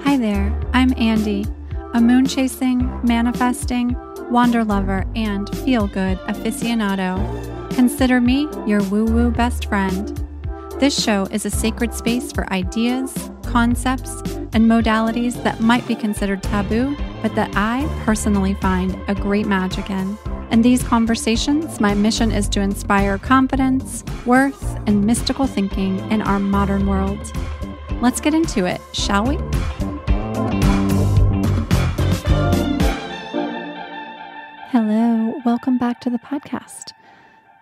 Hi there, I'm Andy, a moon-chasing, manifesting, wander lover, and feel-good aficionado. Consider me your woo-woo best friend. This show is a sacred space for ideas, concepts, and modalities that might be considered taboo, but that I personally find a great magic in. In these conversations, my mission is to inspire confidence, worth, and mystical thinking in our modern world. Let's get into it, shall we? Hello, welcome back to the podcast.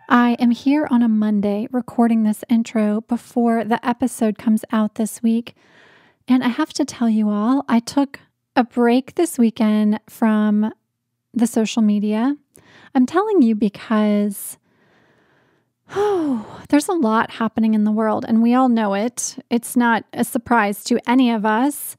I am here on a Monday recording this intro before the episode comes out this week. And I have to tell you all, I took a break this weekend from the social media. I'm telling you because, there's a lot happening in the world and we all know it. It's not a surprise to any of us.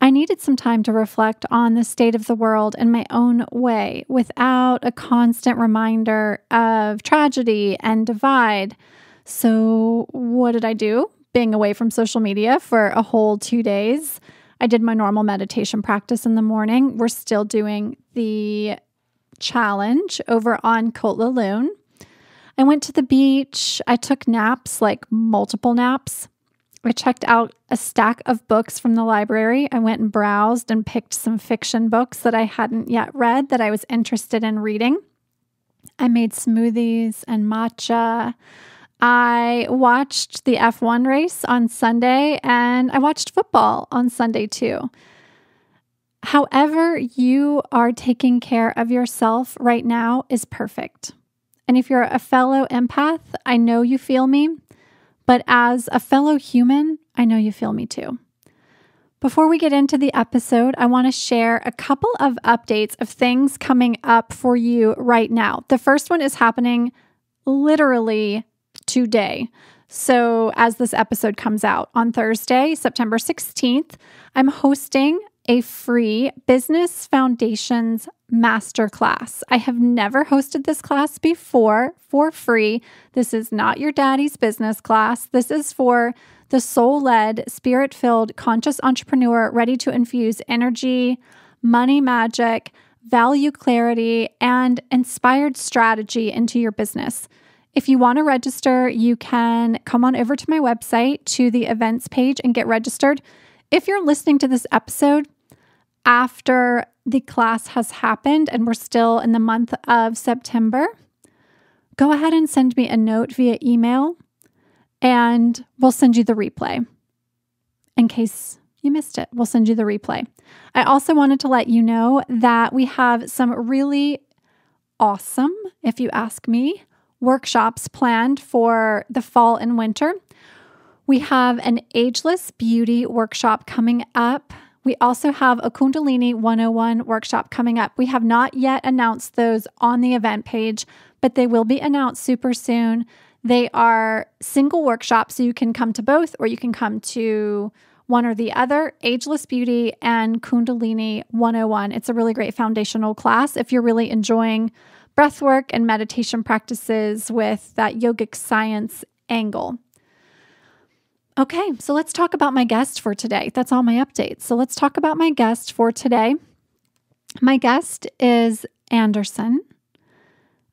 I needed some time to reflect on the state of the world in my own way without a constant reminder of tragedy and divide. So what did I do? Being away from social media for a whole 2 days. I did my normal meditation practice in the morning. We're still doing the challenge over on Côte La Lune. I went to the beach. I took naps, like multiple naps. I checked out a stack of books from the library. I went and browsed and picked some fiction books that I hadn't yet read that I was interested in reading. I made smoothies and matcha. I watched the F1 race on Sunday and I watched football on Sunday too. However you are taking care of yourself right now is perfect. And if you're a fellow empath, I know you feel me. But as a fellow human, I know you feel me too. Before we get into the episode, I want to share a couple of updates of things coming up for you right now. The first one is happening literally today. So as this episode comes out on Thursday, September 16th, I'm hosting a free Business Foundations Masterclass. I have never hosted this class before for free. This is not your daddy's business class. This is for the soul-led, spirit-filled, conscious entrepreneur ready to infuse energy, money magic, value clarity, and inspired strategy into your business. If you want to register, you can come on over to my website to the events page and get registered. If you're listening to this episode after the class has happened and we're still in the month of September, go ahead and send me a note via email and we'll send you the replay. In case you missed it, we'll send you the replay. I also wanted to let you know that we have some really awesome, if you ask me, workshops planned for the fall and winter. We have an Ageless Beauty workshop coming up. We also have a Kundalini 101 workshop coming up. We have not yet announced those on the event page, but they will be announced super soon. They are single workshops, so you can come to both or you can come to one or the other, Ageless Beauty and Kundalini 101. It's a really great foundational class if you're really enjoying breathwork and meditation practices with that yogic science angle. Okay, so let's talk about my guest for today. That's all my updates. So let's talk about my guest for today. My guest is Anderson.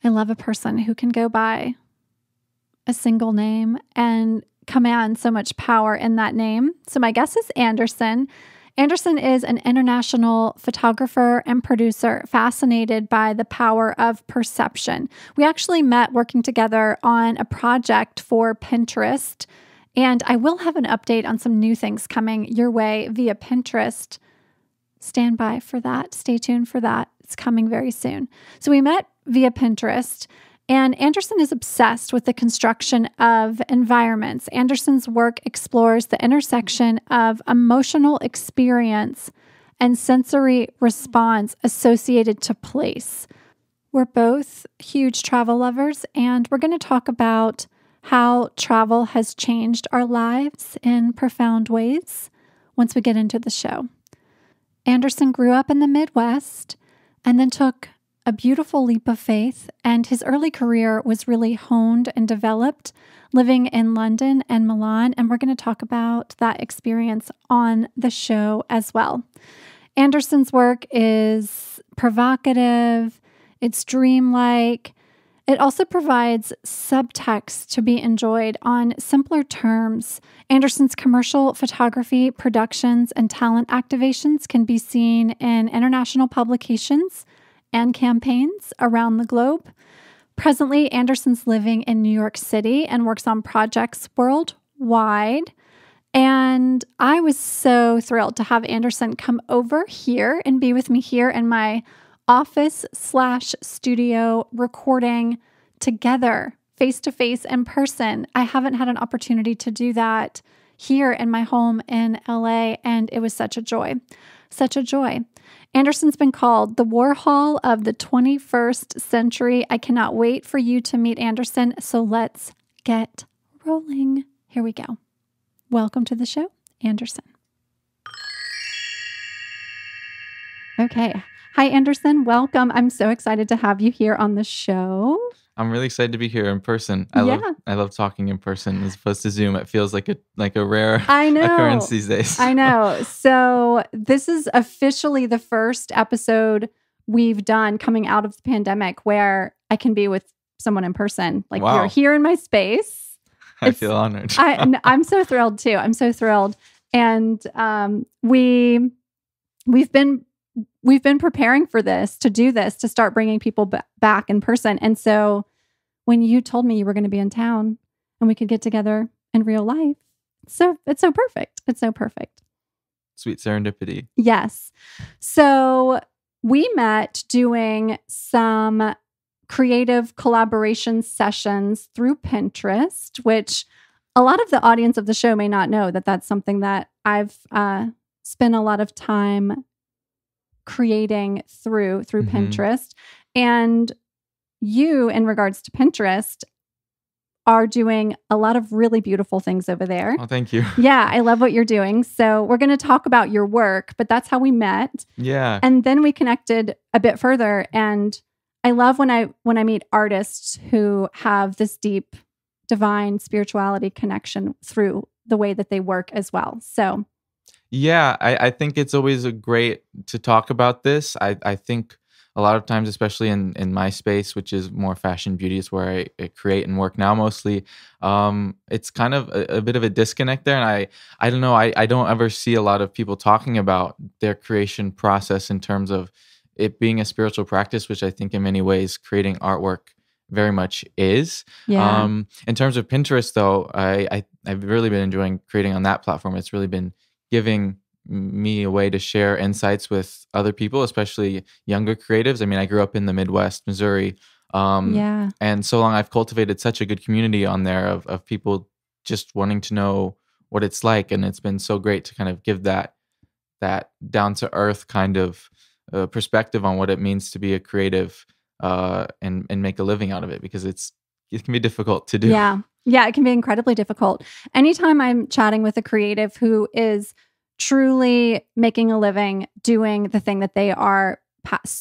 I love a person who can go by a single name and command so much power in that name. So my guest is Anderson. Anderson is an international photographer and producer fascinated by the power of perception. We actually met working together on a project for Pinterest. And I will have an update on some new things coming your way via Pinterest. Stand by for that. Stay tuned for that. It's coming very soon. So we met via Pinterest, and Anderson is obsessed with the construction of environments. Anderson's work explores the intersection of emotional experience and sensory response associated to place. We're both huge travel lovers, and we're going to talk about how travel has changed our lives in profound ways once we get into the show. Anderson grew up in the Midwest and then took a beautiful leap of faith, and his early career was really honed and developed living in London and Milan, and we're going to talk about that experience on the show as well. Anderson's work is provocative, it's dreamlike. It also provides subtext to be enjoyed on simpler terms. Anderson's commercial photography, productions, and talent activations can be seen in international publications and campaigns around the globe. Presently, Anderson's living in New York City and works on projects worldwide. And I was so thrilled to have Anderson come over here and be with me here in my office/studio recording together, face-to-face in person. I haven't had an opportunity to do that here in my home in LA, and it was such a joy. Such a joy. Anderson's been called the Warhol of the 21st century. I cannot wait for you to meet Anderson, so let's get rolling. Here we go. Welcome to the show, Anderson. Okay. Hi, Anderson. Welcome. I'm so excited to have you here on the show. I'm really excited to be here in person. I love talking in person as opposed to Zoom. It feels like a rare occurrence these days. I know. So this is officially the first episode we've done coming out of the pandemic where I can be with someone in person. Like, wow. You're here in my space. I feel honored. I'm so thrilled too. I'm so thrilled. And we've been preparing for this, to do this, to start bringing people back in person. And so when you told me you were going to be in town and we could get together in real life, it's so perfect. It's so perfect. Sweet serendipity. Yes. So we met doing some creative collaboration sessions through Pinterest, which a lot of the audience of the show may not know that that's something that I've spent a lot of time creating through Pinterest. And you, in regards to Pinterest, are doing a lot of really beautiful things over there. Oh, thank you. Yeah, I love what you're doing. So we're going to talk about your work, but that's how we met. Yeah. And then we connected a bit further. And I love when I meet artists who have this deep divine spirituality connection through the way that they work as well. So yeah, I think it's always great to talk about this. I think a lot of times, especially in my space, which is more fashion beauty, is where I create and work now mostly. It's kind of a bit of a disconnect there. And I don't know, I don't ever see a lot of people talking about their creation process in terms of it being a spiritual practice, which I think in many ways creating artwork very much is. Yeah. In terms of Pinterest, though, I've really been enjoying creating on that platform. It's really been giving me a way to share insights with other people, especially younger creatives. I mean, I grew up in the Midwest, Missouri. And so long I've cultivated such a good community on there of people just wanting to know what it's like. And it's been so great to kind of give that down to earth kind of perspective on what it means to be a creative and make a living out of it, because it can be difficult to do. Yeah, it can be incredibly difficult. Anytime I'm chatting with a creative who is truly making a living doing the thing that they are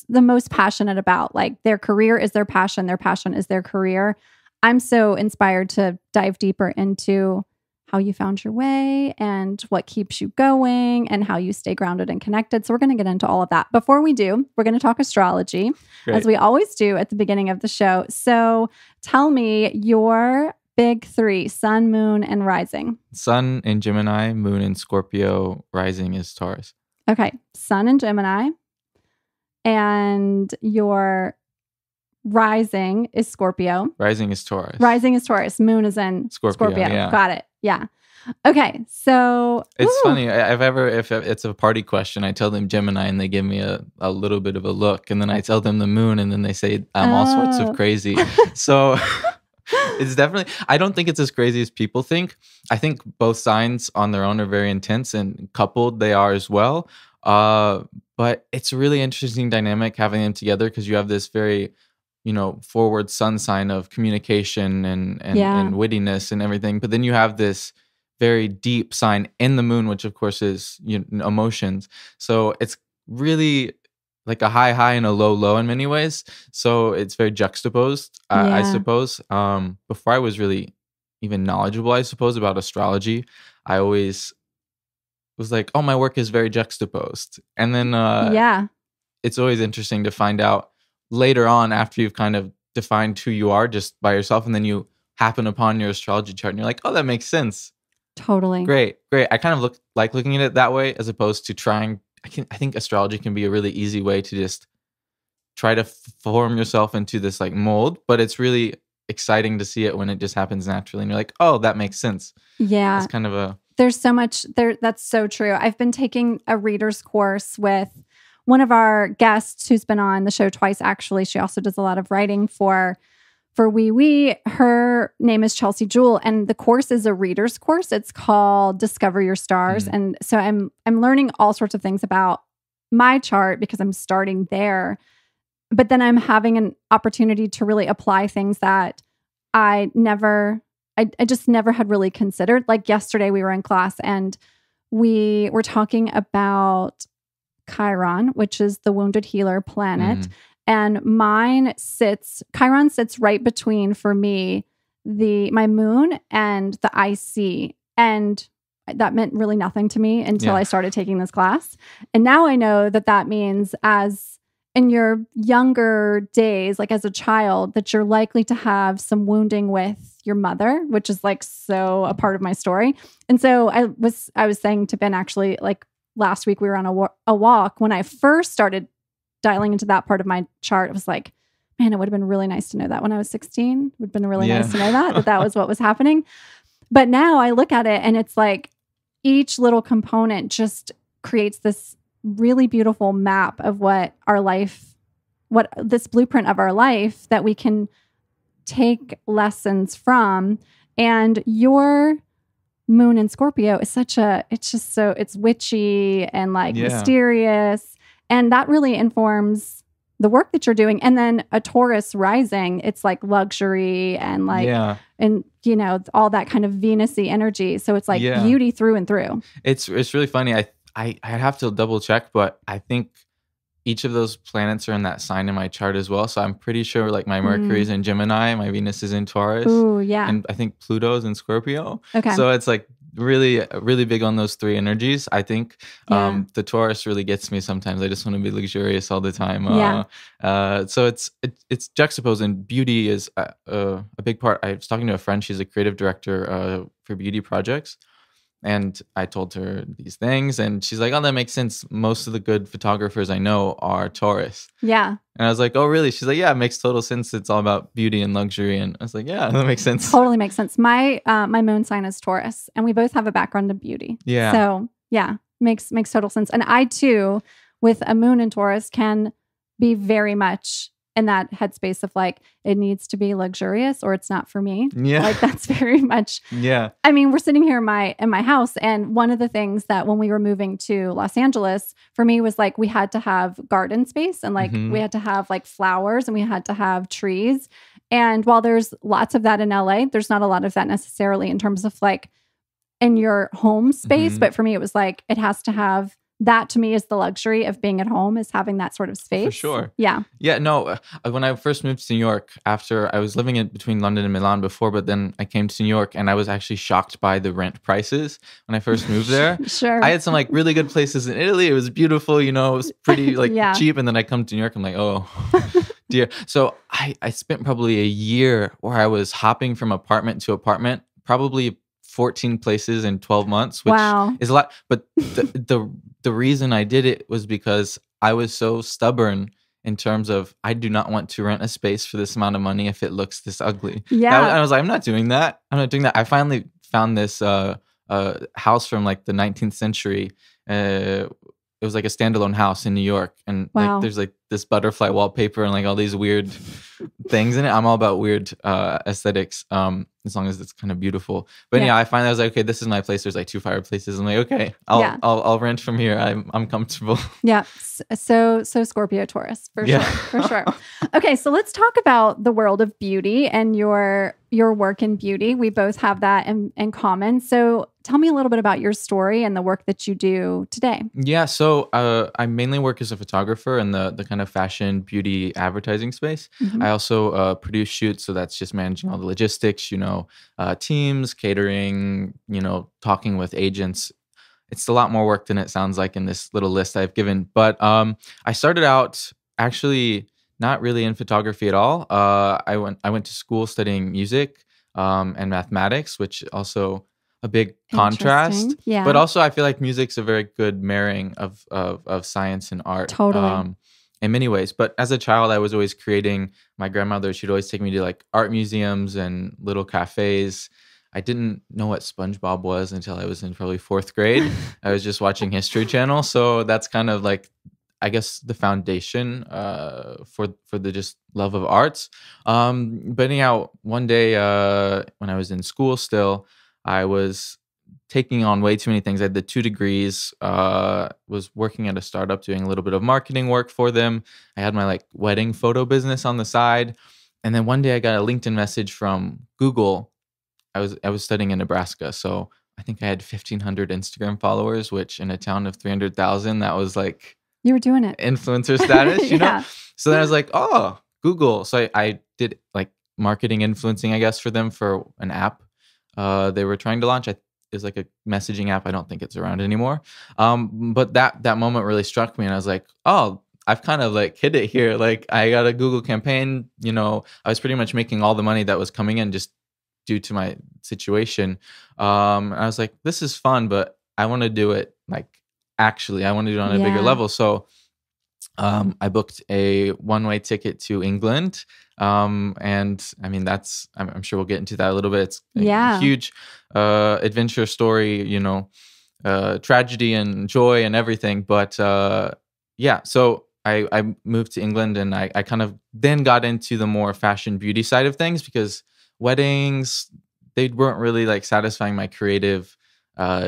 the most passionate about, like their career is their passion is their career, I'm so inspired to dive deeper into how you found your way and what keeps you going and how you stay grounded and connected. So we're going to get into all of that. Before we do, we're going to talk astrology, as we always do at the beginning of the show. So tell me your big three: sun, moon, and rising. Sun in Gemini, moon in Scorpio, rising is Taurus. Okay. Sun in Gemini. And your rising is Scorpio. Rising is Taurus. Rising is Taurus. Moon is in Scorpio. Yeah. Got it. Yeah. Okay. So it's funny. If it's a party question, I tell them Gemini and they give me a little bit of a look, and then I tell them the moon and then they say I'm all sorts of crazy. So it's definitely, I don't think it's as crazy as people think. I think both signs on their own are very intense, and coupled they are as well. But it's a really interesting dynamic having them together, because you have this very, forward sun sign of communication and wittiness and everything. But then you have this very deep sign in the moon, which of course is emotions. So it's really like a high and a low in many ways. So it's very juxtaposed, I suppose. Before I was really even knowledgeable, I suppose, about astrology, I always was like, oh, my work is very juxtaposed. And then it's always interesting to find out later on, after you've kind of defined who you are just by yourself, and then you happen upon your astrology chart and you're like, oh, that makes sense. Totally. Great. I kind of like looking at it that way, as opposed to trying. I think astrology can be a really easy way to just try to form yourself into this like mold, but it's really exciting to see it when it just happens naturally and you're like, oh, that makes sense. Yeah. It's kind of there's so much there. That's so true. I've been taking a reader's course with one of our guests who's been on the show twice, actually. She also does a lot of writing for We. Her name is Chelsea Jewell, and the course is a reader's course. It's called Discover Your Stars. And so I'm learning all sorts of things about my chart because I'm starting there. But then I'm having an opportunity to really apply things that I just never had really considered. Like yesterday we were in class and we were talking about Chiron, which is the wounded healer planet. And Chiron sits right between, for me, my moon and the IC. And that meant really nothing to me until I started taking this class. And now I know that means, as in your younger days, like as a child, that you're likely to have some wounding with your mother, which is like so a part of my story. And so I was saying to Ben, actually, like last week we were on a walk. When I first started dialing into that part of my chart, it was like, man, it would have been really nice to know that when I was 16. It would have been really nice to know that was what was happening. But now I look at it and it's like each little component just creates this really beautiful map of what this blueprint of our life that we can take lessons from. And your moon in Scorpio is it's witchy and like mysterious. And that really informs the work that you're doing. And then a Taurus rising, it's like luxury and like, and you know, all that kind of Venus-y energy. So it's like beauty through and through. It's really funny. I have to double check, but I think each of those planets are in that sign in my chart as well. So I'm pretty sure like my Mercury is in Gemini, my Venus is in Taurus. Ooh, yeah. And I think Pluto's in Scorpio. Okay. So it's like really, really big on those three energies. I think the Taurus really gets me sometimes. I just want to be luxurious all the time. So it's juxtaposed, and beauty is a big part. I was talking to a friend. She's a creative director for beauty projects. And I told her these things and she's like, oh, that makes sense. Most of the good photographers I know are Taurus. Yeah. And I was like, oh, really? She's like, yeah, it makes total sense. It's all about beauty and luxury. And I was like, yeah, that makes sense. Totally makes sense. My moon sign is Taurus and we both have a background in beauty. Yeah. So yeah, makes total sense. And I too, with a moon in Taurus, can be very much in that headspace of like, it needs to be luxurious or it's not for me. Yeah. Like that's very much. Yeah. I mean, we're sitting here in my house. And one of the things that when we were moving to Los Angeles, for me was like, we had to have garden space and like, we had to have like flowers and we had to have trees. And while there's lots of that in LA, there's not a lot of that necessarily in terms of like in your home space. But for me, it was like, it has to have. That to me is the luxury of being at home, is having that sort of space. For sure. Yeah. Yeah, no, when I first moved to New York, after I was living in between London and Milan before, but then I came to New York and I was actually shocked by the rent prices when I first moved there. Sure. I had some like really good places in Italy. It was beautiful, you know, it was pretty like cheap. And then I come to New York, I'm like, oh dear. So I spent probably a year where I was hopping from apartment to apartment, probably 14 places in 12 months, which is a lot. But the reason I did it was because I was so stubborn in terms of I do not want to rent a space for this amount of money if it looks this ugly. Yeah. I was like, I'm not doing that. I finally found this house from like the 19th century. It was like a standalone house in New York. And like there's like this butterfly wallpaper and like all these weird things in it. I'm all about weird aesthetics, as long as it's kind of beautiful. But I finally was like, okay, this is my place. There's like 2 fireplaces. I'm like, okay, I'll rent from here. I'm comfortable. Yeah. So Scorpio Taurus for sure. For sure. Okay, so let's talk about the world of beauty and your work in beauty. We both have that in common. So tell me a little bit about your story and the work that you do today. Yeah, so I mainly work as a photographer in the kind of fashion, beauty, advertising space. Mm-hmm. I also produce shoots, so that's just managing all the logistics, teams, catering, talking with agents. It's a lot more work than it sounds like in this little list I've given. But I started out actually not really in photography at all. I went to school studying music and mathematics, which also a big contrast. Interesting. Yeah. But also, I feel like music's a very good marrying of science and art. Totally. In many ways. But as a child, I was always creating. My grandmother, she'd always take me to like art museums and little cafes. I didn't know what SpongeBob was until I was in probably fourth grade. I was just watching History Channel. So that's kind of like, I guess, the foundation for the just love of arts. But anyhow, one day when I was in school still, I was taking on way too many things. I had the 2 degrees, was working at a startup doing a little bit of marketing work for them. I had my like wedding photo business on the side. And then one day I got a LinkedIn message from Google. I was studying in Nebraska, so I think I had 1,500 Instagram followers, which in a town of 300,000, that was like You were doing it. influencer status, Yeah. So then I was like, oh, Google. So I did like marketing influencing, I guess, for them for an app they were trying to launch. It was like a messaging app. I don't think it's around anymore. But that moment really struck me, and I was like, oh, I've kind of like hit it here. Like I got a Google campaign. I was pretty much making all the money that was coming in just due to my situation. And I was like, this is fun, but I want to do it like actually. I want to do it on a bigger level. So I booked a one-way ticket to England. And I mean, I'm sure we'll get into that a little bit. It's a huge adventure story, tragedy and joy and everything. But so I moved to England, and I kind of then got into the more fashion beauty side of things, because weddings, they weren't really like satisfying my creative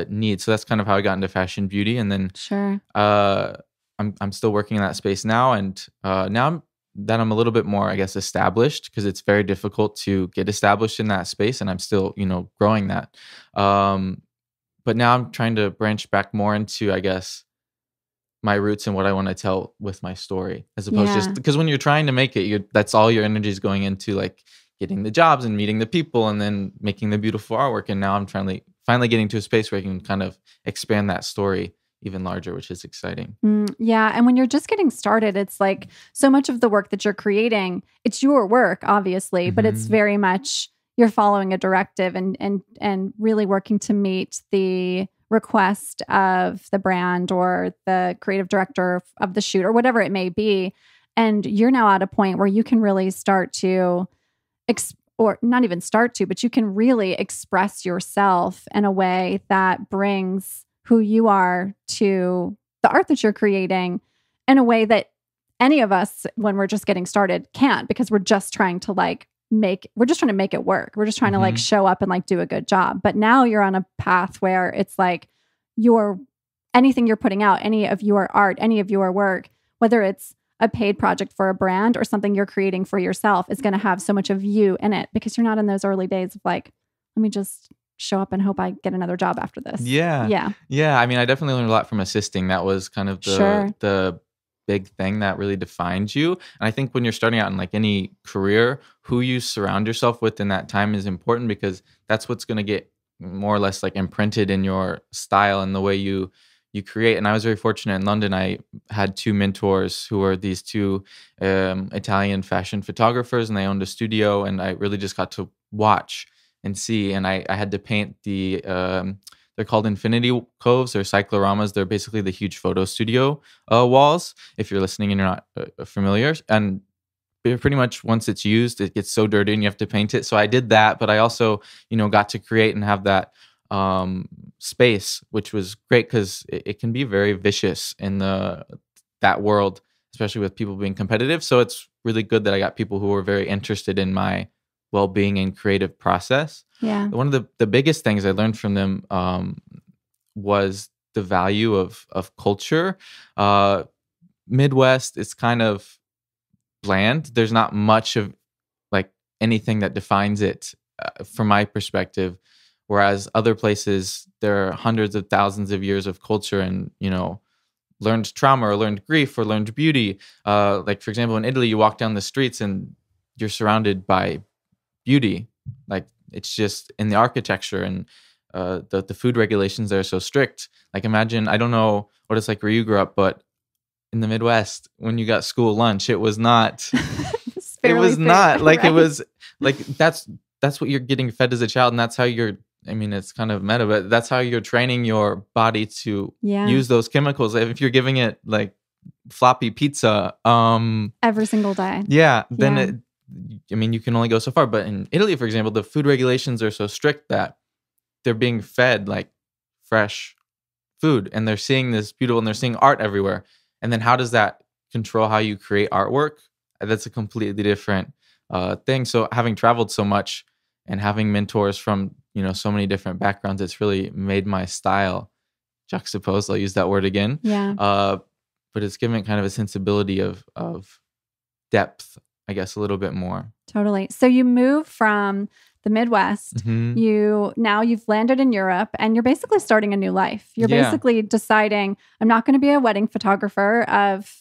needs. So that's kind of how I got into fashion beauty. And then Sure. I'm still working in that space now, and now I'm a little bit more, I guess, established, because it's very difficult to get established in that space, and I'm still, growing that. But now I'm trying to branch back more into, I guess, my roots and what I want to tell with my story, as opposed just because when you're trying to make it, that's all your energy is going into, like getting the jobs and meeting the people and then making the beautiful artwork. And now I'm finally getting to a space where I can kind of expand that story even larger, which is exciting. Yeah. And when you're just getting started, it's like so much of the work that you're creating, it's your work, obviously, but it's very much you're following a directive and really working to meet the request of the brand or the creative director of the shoot or whatever it may be. And you're now at a point where you can really start to, or not even start to, but you can really express yourself in a way that brings who you are to the art that you're creating in a way that any of us, when we're just getting started, can't, because we're just trying to we're just trying to make it work. We're just trying to like show up and like do a good job. But now you're on a path where it's like anything you're putting out, any of your art, any of your work, whether it's a paid project for a brand or something you're creating for yourself, is going to have so much of you in it, because you're not in those early days of like, let me just show up and hope I get another job after this. Yeah. I mean, I definitely learned a lot from assisting. That was kind of the big thing that really defined you. And I think when you're starting out in like any career, who you surround yourself with in that time is important, because that's what's going to get more or less like imprinted in your style and the way you create. And I was very fortunate in London. I had 2 mentors who were these 2 Italian fashion photographers, and they owned a studio, and I really just got to watch and see. And I had to paint they're called infinity coves or cycloramas. They're basically the huge photo studio walls, if you're listening and you're not familiar. And pretty much once it's used, it gets so dirty and you have to paint it. So I did that, but I also, got to create and have that space, which was great, because it can be very vicious in that world, especially with people being competitive. So it's really good that I got people who were very interested in my well-being and creative process. Yeah. One of the biggest things I learned from them was the value of culture. Midwest, it's kind of bland. There's not much of like anything that defines it from my perspective. Whereas other places, there are hundreds of thousands of years of culture and, learned trauma or learned grief or learned beauty. Like, for example, in Italy, you walk down the streets and you're surrounded by beauty. Like, it's just in the architecture and the food regulations there are so strict. Like, imagine, I don't know what it's like where you grew up, but in the Midwest, when you got school lunch, it was not, it was not like, right? It was like, that's what you're getting fed as a child. And that's how it's kind of meta, but that's how you're training your body to use those chemicals. If you're giving it like floppy pizza, every single day. Then you can only go so far. But in Italy, for example, the food regulations are so strict that they're being fed like fresh food and they're seeing this beautiful and they're seeing art everywhere. And then how does that control how you create artwork? That's a completely different thing. So having traveled so much and having mentors from, so many different backgrounds, it's really made my style juxtaposed. I'll use that word again. Yeah. But it's given kind of a sensibility of depth, I guess, a little bit more. Totally. So you move from the Midwest, Mm-hmm. You've landed in Europe and you're basically starting a new life. You're basically deciding, I'm not going to be a wedding photographer of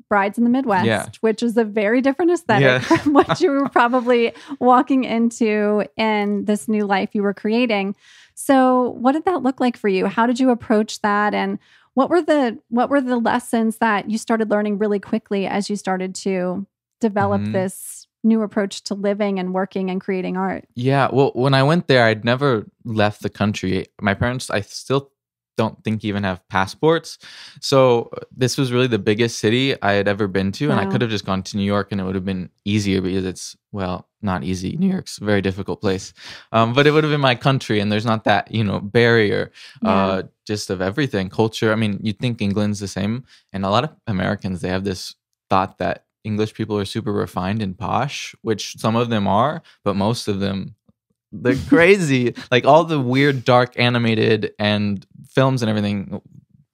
brides in the Midwest, which is a very different aesthetic from what you were probably walking into in this new life you were creating. So what did that look like for you? How did you approach that? And what were the lessons that you started learning really quickly as you started to develop this new approach to living and working and creating art? Yeah. Well, when I went there, I'd never left the country. My parents, I still don't think even have passports. So this was really the biggest city I had ever been to. Wow. And I could have just gone to New York and it would have been easier because it's, not easy. New York's a very difficult place. But it would have been my country and there's not that, barrier just of everything. Culture. I mean, you'd think England's the same. And a lot of Americans, they have this thought that English people are super refined and posh, which some of them are, but most of them, they're crazy. Like all the weird, dark animated and films and everything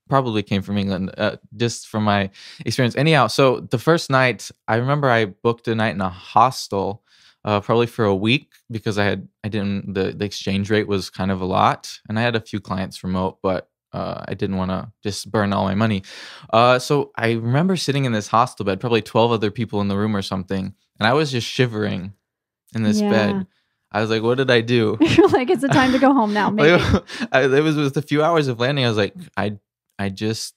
probably came from England, just from my experience. Anyhow, so the first night, I remember I booked a night in a hostel, probably for a week because the exchange rate was kind of a lot. And I had a few clients remote, but I didn't want to just burn all my money. So I remember sitting in this hostel bed, probably 12 other people in the room or something. And I was just shivering in this bed. I was like, what did I do? You're like, it's a time to go home now. Maybe. It was a few hours of landing. I was like, I just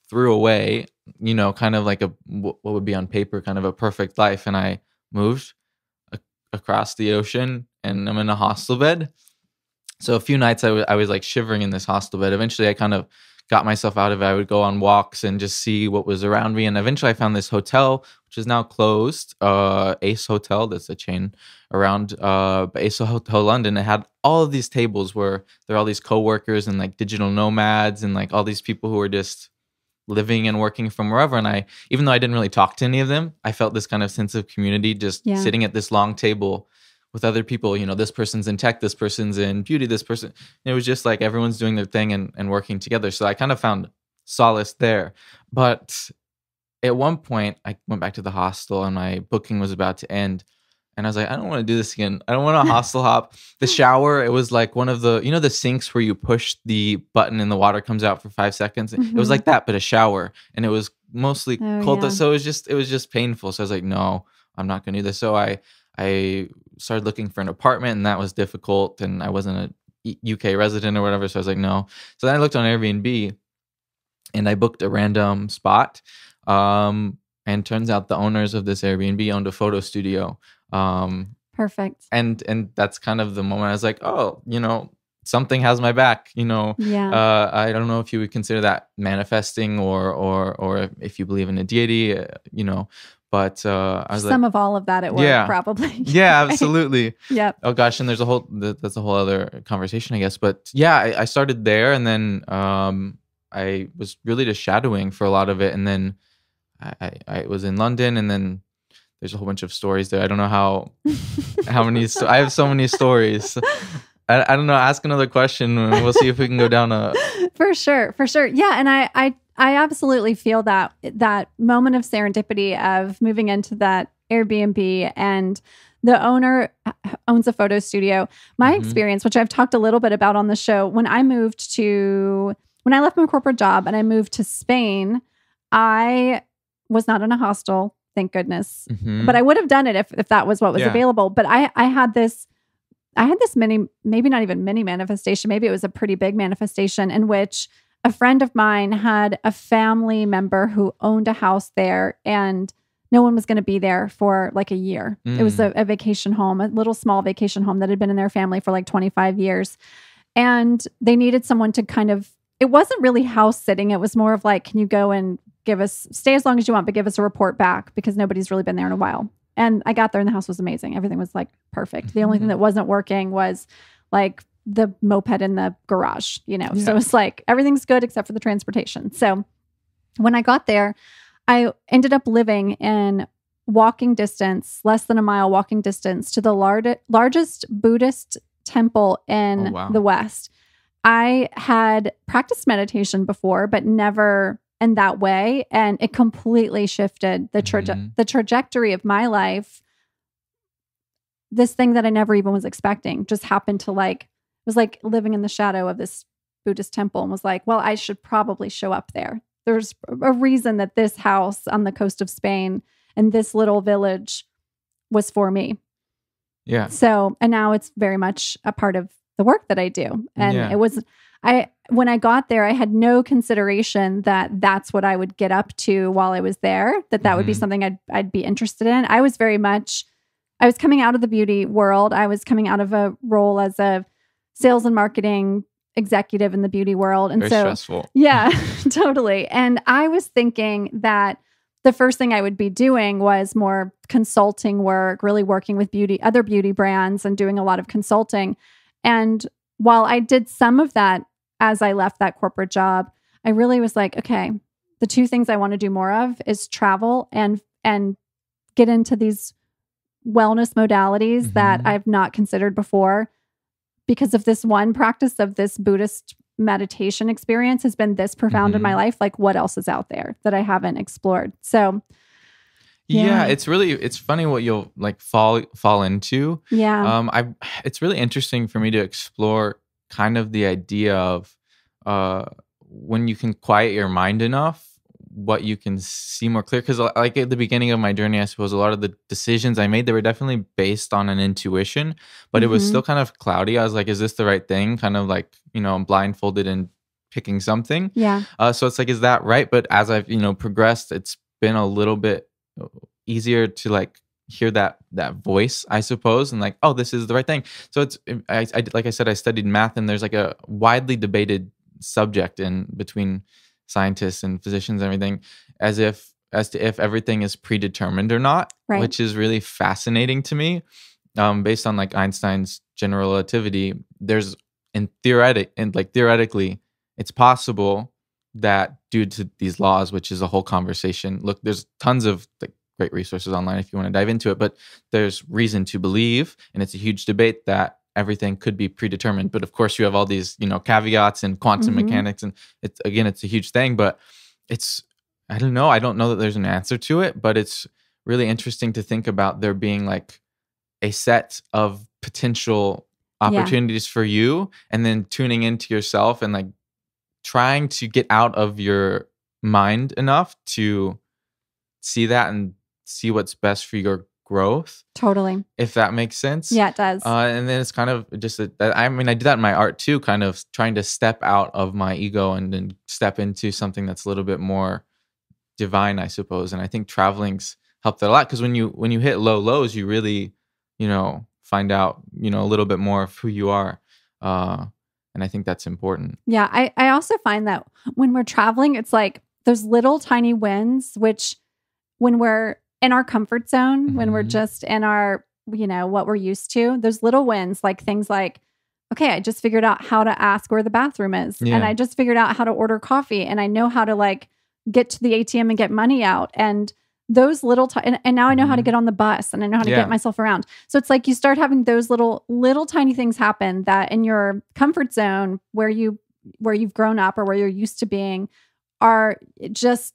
threw away, kind of like what would be on paper, kind of a perfect life. And I moved across the ocean and I'm in a hostel bed. So a few nights I was like shivering in this hostel bed. Eventually I kind of got myself out of it. I would go on walks and just see what was around me. And eventually I found this hotel, which is now closed, Ace Hotel. That's a chain around Ace Hotel London. It had all of these tables where there are all these co-workers and like digital nomads and like all these people who were just living and working from wherever. And even though I didn't really talk to any of them, I felt this kind of sense of community just sitting at this long table with other people. This person's in tech, this person's in beauty, this person. It was just like everyone's doing their thing and working together. So I kind of found solace there. But at one point, I went back to the hostel and my booking was about to end. And I was like, I don't want to do this again. I don't want to hostel hop. The shower, it was like one of the, the sinks where you push the button and the water comes out for 5 seconds. Mm-hmm. It was like that, but a shower. And it was mostly cold. Yeah. So it was just painful. So I was like, no, I'm not going to do this. So I started looking for an apartment and that was difficult. And I wasn't a UK resident or whatever. So I was like, no. So then I looked on Airbnb and I booked a random spot. And turns out the owners of this Airbnb owned a photo studio. Perfect. And that's kind of the moment I was like, oh, something has my back, I don't know if you would consider that manifesting or if you believe in a deity, but I was some of all of that at work, probably. Yeah, absolutely. Yep. Oh gosh. And that's a whole other conversation, I guess. But yeah, I started there and then, I was really just shadowing for a lot of it. And then I was in London and then there's a whole bunch of stories there. I don't know how many, I have so many stories. I don't know. Ask another question and we'll see if we can go down a. For sure. Yeah. And I absolutely feel that moment of serendipity of moving into that Airbnb and The owner owns a photo studio. My experience, which I've talked a little bit about on the show, when I left my corporate job and I moved to Spain, I was not in a hostel, thank goodness. But I would have done it if that was what was available. But I had this mini, maybe not even mini manifestation. Maybe it was a pretty big manifestation in which a friend of mine had a family member who owned a house there, and no one was going to be there for like a year. It was a vacation home, a little small vacation home that had been in their family for like 25 years. And they needed someone to it wasn't really house sitting. It was more of like, can you go and stay as long as you want, but give us a report back because nobody's really been there in a while. And I got there and the house was amazing. Everything was like perfect. The only thing that wasn't working was like the moped in the garage, So it's like everything's good except for the transportation. So when I got there, I ended up living in walking distance, less than a mile walking distance to the largest Buddhist temple in the West. I had practiced meditation before, but never in that way. And it completely shifted the trajectory of my life. This thing that I never even was expecting just happened to was like living in the shadow of this Buddhist temple and was like, well, I should probably show up there. There's a reason that this house on the coast of Spain and this little village was for me. Yeah. So, and now it's very much a part of the work that I do. And when I got there, I had no consideration that that's what I would get up to while I was there, that would be something I'd be interested in. I was coming out of the beauty world. I was coming out of a role as a sales and marketing executive in the beauty world. And very stressful. Yeah, totally. And I was thinking that the first thing I would be doing was more consulting work, really working with other beauty brands and doing a lot of consulting. And while I did some of that as I left that corporate job, I really was like, okay, the two things I want to do more of is travel and get into these wellness modalities that I've not considered before, because of this one practice of this Buddhist meditation experience has been this profound in my life. Like, what else is out there that I haven't explored? So yeah, it's funny what you'll like fall into. Yeah. It's really interesting for me to explore kind of the idea of when you can quiet your mind enough, what you can see more clear. Because like at the beginning of my journey, I suppose a lot of the decisions I made, they were definitely based on an intuition, but it was still kind of cloudy. I was like, is this the right thing? Kind of like, I'm blindfolded and picking something. Yeah. So it's like, is that right? But as I've, progressed, it's been a little bit easier to like hear that voice, I suppose, and like, oh, this is the right thing. So it's, I like I said, I studied math, and there's like a widely debated subject in between scientists and physicians and everything as to if everything is predetermined or not, right, which is really fascinating to me. Based on like Einstein's general relativity, there's theoretically, it's possible that due to these laws, which is a whole conversation. Look, there's tons of like great resources online if you want to dive into it, but there's reason to believe, and it's a huge debate, that everything could be predetermined. But of course you have all these, caveats and quantum mechanics, and it's a huge thing, but I don't know that there's an answer to it, but it's really interesting to think about there being like a set of potential opportunities for you, and then tuning into yourself and like trying to get out of your mind enough to see that and see what's best for your growth. Totally. If that makes sense. Yeah, it does. And then it's kind of just I do that in my art too, kind of trying to step out of my ego and then step into something that's a little bit more divine, I suppose. And I think traveling's helped that a lot, because when you hit low lows, you really, find out, a little bit more of who you are. And I think that's important. Yeah. I also find that when we're traveling, it's like those little tiny wins, which when we're in our comfort zone, when we're just in our, what we're used to, those little wins, like things like, okay, I just figured out how to ask where the bathroom is. Yeah. And I just figured out how to order coffee, and I know how to like get to the ATM and get money out. And those little, and now I know how to get on the bus, and I know how to get myself around. So it's like you start having those little tiny things happen that in your comfort zone where you've grown up or where you're used to being are just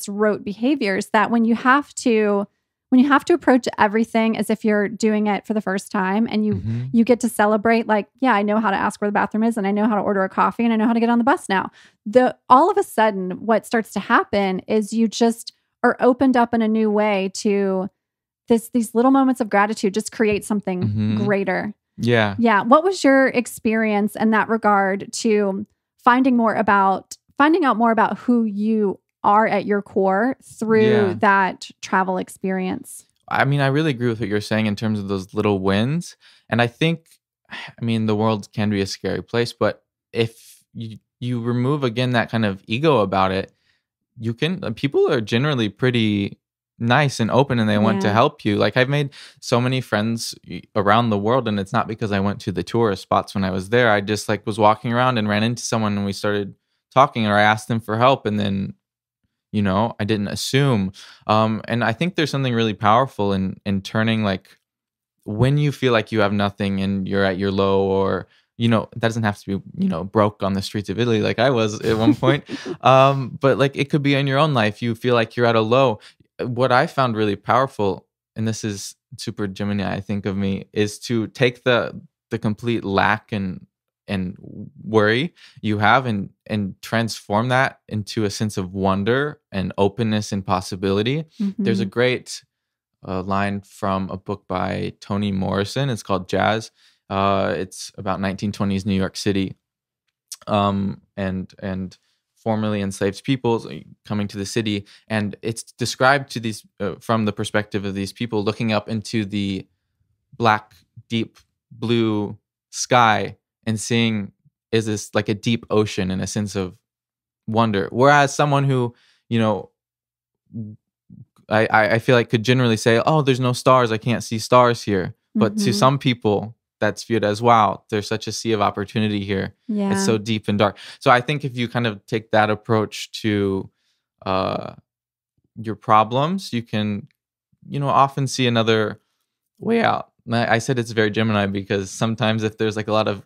rote behaviors that when you have to when you have to approach everything as if you're doing it for the first time, and you get to celebrate, like, yeah, I know how to ask where the bathroom is, and I know how to order a coffee, and I know how to get on the bus now. All of a sudden, what starts to happen is you just are opened up in a new way to these little moments of gratitude just create something greater. Yeah. Yeah. What was your experience in that regard to finding out more about who you are at your core through that travel experience? I mean, I really agree with what you're saying in terms of those little wins. And I think, I mean, the world can be a scary place, but if you remove again that kind of ego about it, people are generally pretty nice and open, and they want to help you. Like, I've made so many friends around the world, and it's not because I went to the tourist spots when I was there. I just like was walking around and ran into someone, and we started talking, or I asked them for help, and then I didn't assume. And I think there's something really powerful in turning, like, when you feel like you have nothing and you're at your low, or that doesn't have to be, broke on the streets of Italy like I was at one point. But like, it could be in your own life. You feel like you're at a low. What I found really powerful, and this is super Gemini, I think, of me, is to take the complete lack and worry you have, and transform that into a sense of wonder and openness and possibility. There's a great line from a book by Toni Morrison. It's called Jazz. It's about 1920s New York City, and formerly enslaved peoples coming to the city, and it's described to these from the perspective of these people looking up into the black, deep blue sky and seeing, is this like a deep ocean and a sense of wonder. Whereas someone who, I feel like could generally say, oh, there's no stars, I can't see stars here. But to some people, that's viewed as, wow, there's such a sea of opportunity here. Yeah. It's so deep and dark. So I think if you kind of take that approach to your problems, you can, often see another way out. I said it's very Gemini because sometimes if there's like a lot of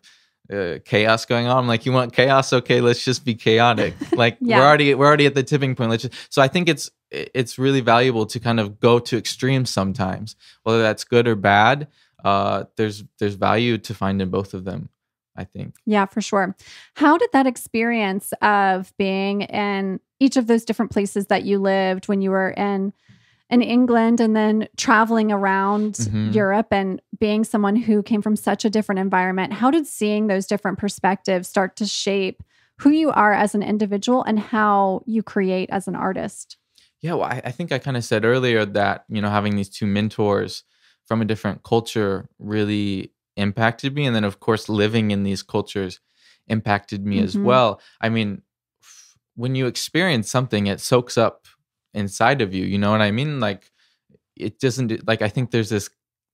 chaos going on, I'm like, you want chaos? Okay, let's just be chaotic. Like, we're already at the tipping point. So I think it's really valuable to kind of go to extremes sometimes, whether that's good or bad. There's value to find in both of them, I think. Yeah, for sure. How did that experience of being in each of those different places that you lived when you were in England, and then traveling around Europe and being someone who came from such a different environment, how did seeing those different perspectives start to shape who you are as an individual and how you create as an artist? Yeah, well, I think I kind of said earlier that, having these two mentors from a different culture really impacted me. And then, of course, living in these cultures impacted me as well. I mean, when you experience something, it soaks up inside of you. You know what I mean? Like, it doesn't, like, I think there's this,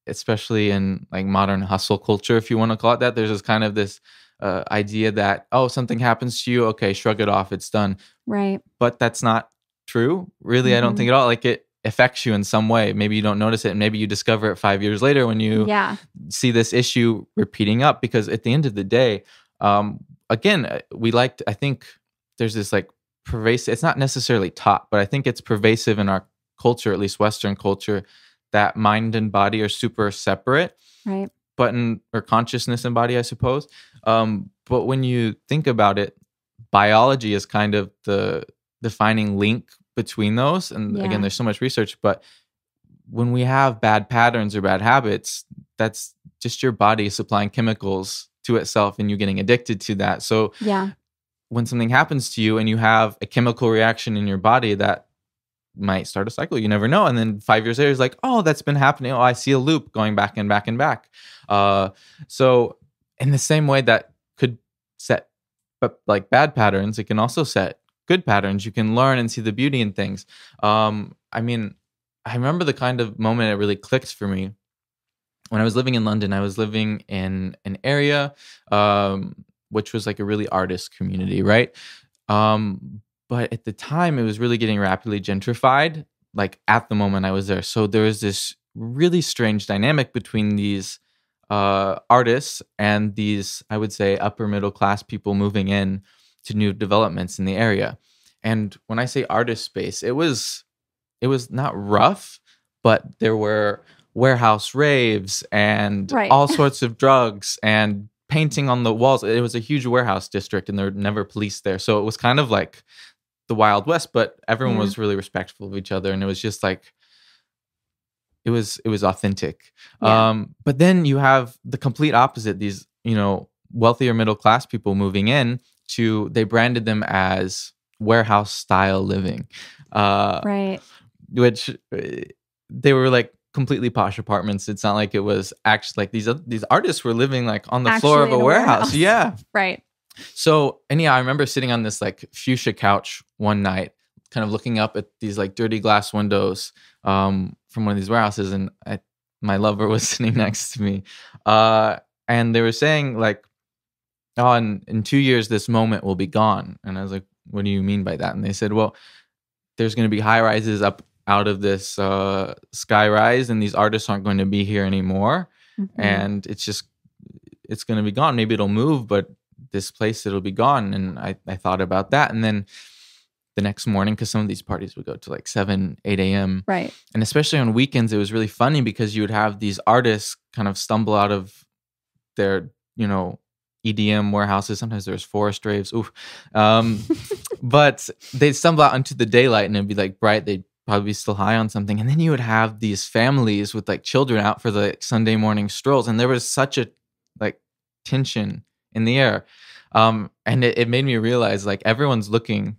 especially in like modern hustle culture, if you want to call it that, there's this kind of this idea that, oh, something happens to you, okay, shrug it off, it's done. Right. But that's not true, really. I don't think at all. Like, it affects you in some way. Maybe you don't notice it, and maybe you discover it 5 years later when you see this issue repeating up. Because at the end of the day, again, I think there's this like pervasive, it's not necessarily taught, but I think it's pervasive in our culture, at least Western culture, that mind and body are super separate. Right. Or consciousness and body, I suppose. But when you think about it, biology is kind of the defining link between those. And again, there's so much research, but when we have bad patterns or bad habits, that's just your body supplying chemicals to itself and you getting addicted to that. So when something happens to you and you have a chemical reaction in your body, that might start a cycle. You never know. And then 5 years later, it's like, oh, that's been happening. Oh, I see a loop going back and back and back. So in the same way that could set like bad patterns, it can also set good patterns. You can learn and see the beauty in things. I mean, I remember the kind of moment it really clicked for me. When I was living in London, I was living in an area which was like a really artist community, right? But at the time, it was really getting rapidly gentrified, like at the moment I was there. So there was this really strange dynamic between these artists and these, I would say, upper middle class people moving in to new developments in the area. And when I say artist space, it was not rough, but there were warehouse raves and Right. all sorts of drugs and painting on the walls. It was a huge warehouse district, and there were never police there. So it was kind of like the Wild West, but everyone was really respectful of each other, and it was just like it was authentic. But then you have the complete opposite. These, wealthier middle class people moving in to, they branded them as warehouse style living, Right. which they were like completely posh apartments. It's not like it was actually like these artists were living like on the floor of Actually a in a warehouse. Yeah. Right. So, and yeah, I remember sitting on this like fuchsia couch one night, kind of looking up at these like dirty glass windows from one of these warehouses, and my lover was sitting next to me, and they were saying like, "Oh, in 2 years, this moment will be gone." And I was like, "What do you mean by that?" And they said, "Well, there's going to be high rises up out of this sky rise, and these artists aren't going to be here anymore, and it's going to be gone. Maybe it'll move, but this place, it'll be gone." And I thought about that, and then the next morning, because some of these parties would go to like 7, 8 a.m. Right. And especially on weekends, it was really funny because you would have these artists kind of stumble out of their, EDM warehouses. Sometimes there's forest raves. Oof. But they'd stumble out into the daylight and it'd be like bright. They'd probably be still high on something. And then you would have these families with like children out for the Sunday morning strolls. And there was such a like tension in the air. And it made me realize like everyone's looking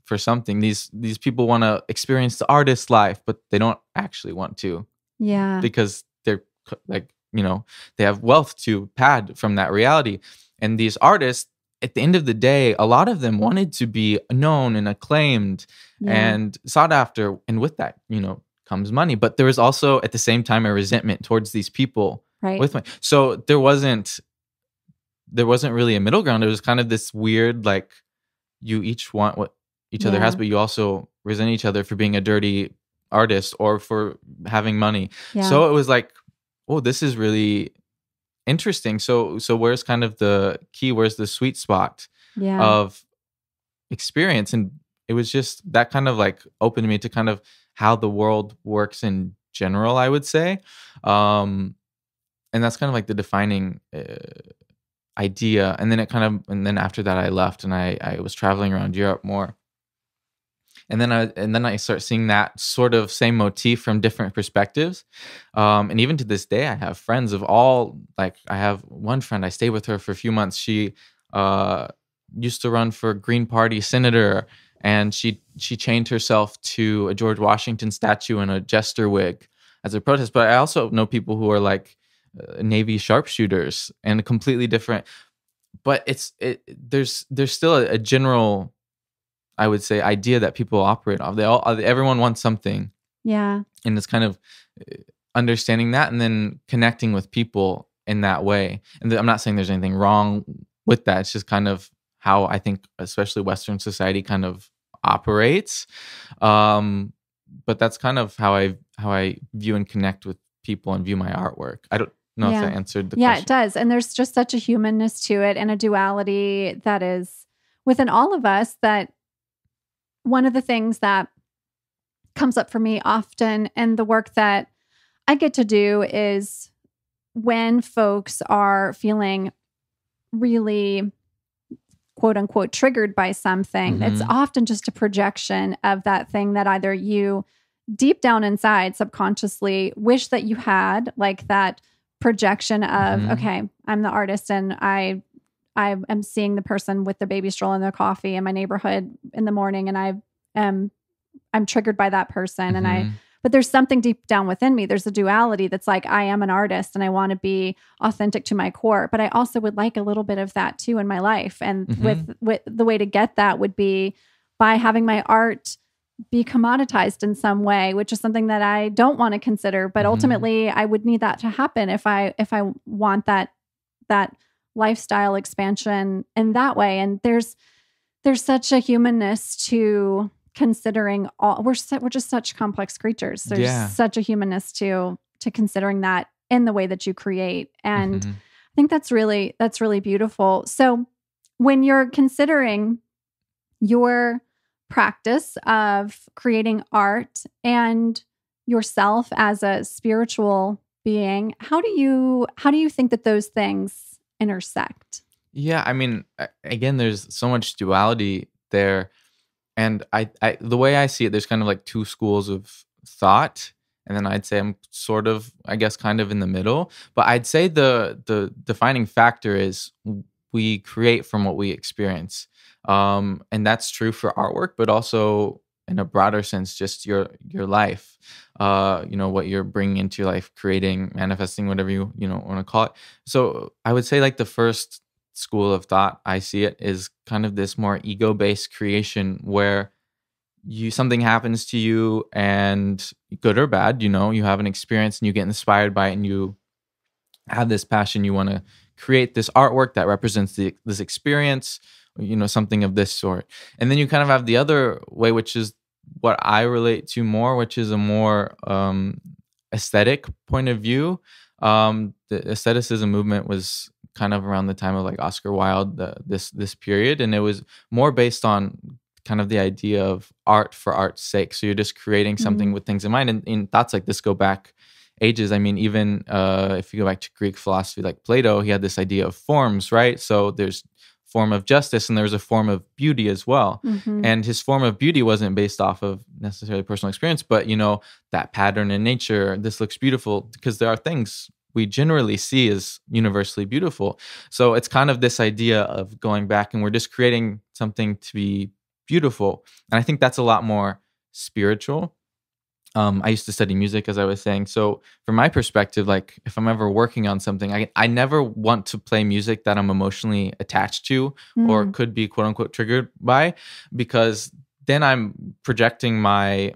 for something. These people want to experience the artist life, but they don't actually want to. Yeah. Because they're like, they have wealth to pad from that reality. And these artists, at the end of the day, a lot of them wanted to be known and acclaimed and sought after. And with that, comes money. But there was also at the same time a resentment towards these people with money. So there wasn't really a middle ground. It was kind of this weird, like, you each want what each other has, but you also resent each other for being a dirty artist or for having money. So it was like, oh, this is really interesting. So where's kind of the key? Where's the sweet spot of experience? And it was just that kind of like opened me to kind of how the world works in general, I would say. And that's kind of like the defining idea. And then after that I left and I was traveling around Europe more. And then I start seeing that sort of same motif from different perspectives. And even to this day, I have friends of all, like I have one friend, I stayed with her for a few months. She used to run for Green Party senator, and she chained herself to a George Washington statue and a jester wig as a protest. But I also know people who are like Navy sharpshooters and a completely different, but there's still a general, I would say, idea that people operate off. Everyone wants something. Yeah. And it's kind of understanding that and then connecting with people in that way. And I'm not saying there's anything wrong with that. It's just kind of how I think, especially Western society, kind of operates. But that's kind of how I view and connect with people and view my artwork. I don't know if that answered the question. Yeah, it does. And there's just such a humanness to it and a duality that is within all of us. That one of the things that comes up for me often, and the work that I get to do, is when folks are feeling really, quote unquote, triggered by something, it's often just a projection of that thing that either you deep down inside subconsciously wish that you had, like that projection of, okay, I'm the artist and I am seeing the person with the baby stroll and their coffee in my neighborhood in the morning, and I'm triggered by that person. And but there's something deep down within me. There's a duality that's like, I am an artist and I want to be authentic to my core, but I also would like a little bit of that too in my life. And with the way to get that would be by having my art be commoditized in some way, which is something that I don't want to consider, but ultimately I would need that to happen if I want that lifestyle expansion in that way. And there's such a humanness to considering all, we're just such complex creatures. There's such a humanness to considering that in the way that you create. And I think that's really beautiful. So when you're considering your practice of creating art and yourself as a spiritual being, how do you think that those things intersect? Yeah, I mean, again, there's so much duality there, and the way I see it, there's kind of like two schools of thought, and then I'd say I'm sort of, I guess, kind of in the middle. But I'd say the defining factor is we create from what we experience, and that's true for artwork, but also in a broader sense, just your life. What you're bringing into your life, creating, manifesting, whatever you want to call it. So I would say like the first school of thought I see it is kind of this more ego-based creation where something happens to you, and good or bad, you have an experience and you get inspired by it, and you have this passion. You want to create this artwork that represents this experience, something of this sort. And then you kind of have the other way, which is what I relate to more, which is a more aesthetic point of view. The aestheticism movement was kind of around the time of like Oscar Wilde, this period, and it was more based on kind of the idea of art for art's sake. So you're just creating something with things in mind, and thoughts like this go back ages. I mean, even if you go back to Greek philosophy, like Plato, he had this idea of forms, right? So there's form of justice and there's a form of beauty as well. And his form of beauty wasn't based off of necessarily personal experience, but that pattern in nature, this looks beautiful, because there are things we generally see as universally beautiful. So it's kind of this idea of going back and we're just creating something to be beautiful. And I think that's a lot more spiritual. I used to study music, as I was saying. So from my perspective, like if I'm ever working on something, I never want to play music that I'm emotionally attached to or could be quote unquote triggered by, because then I'm projecting my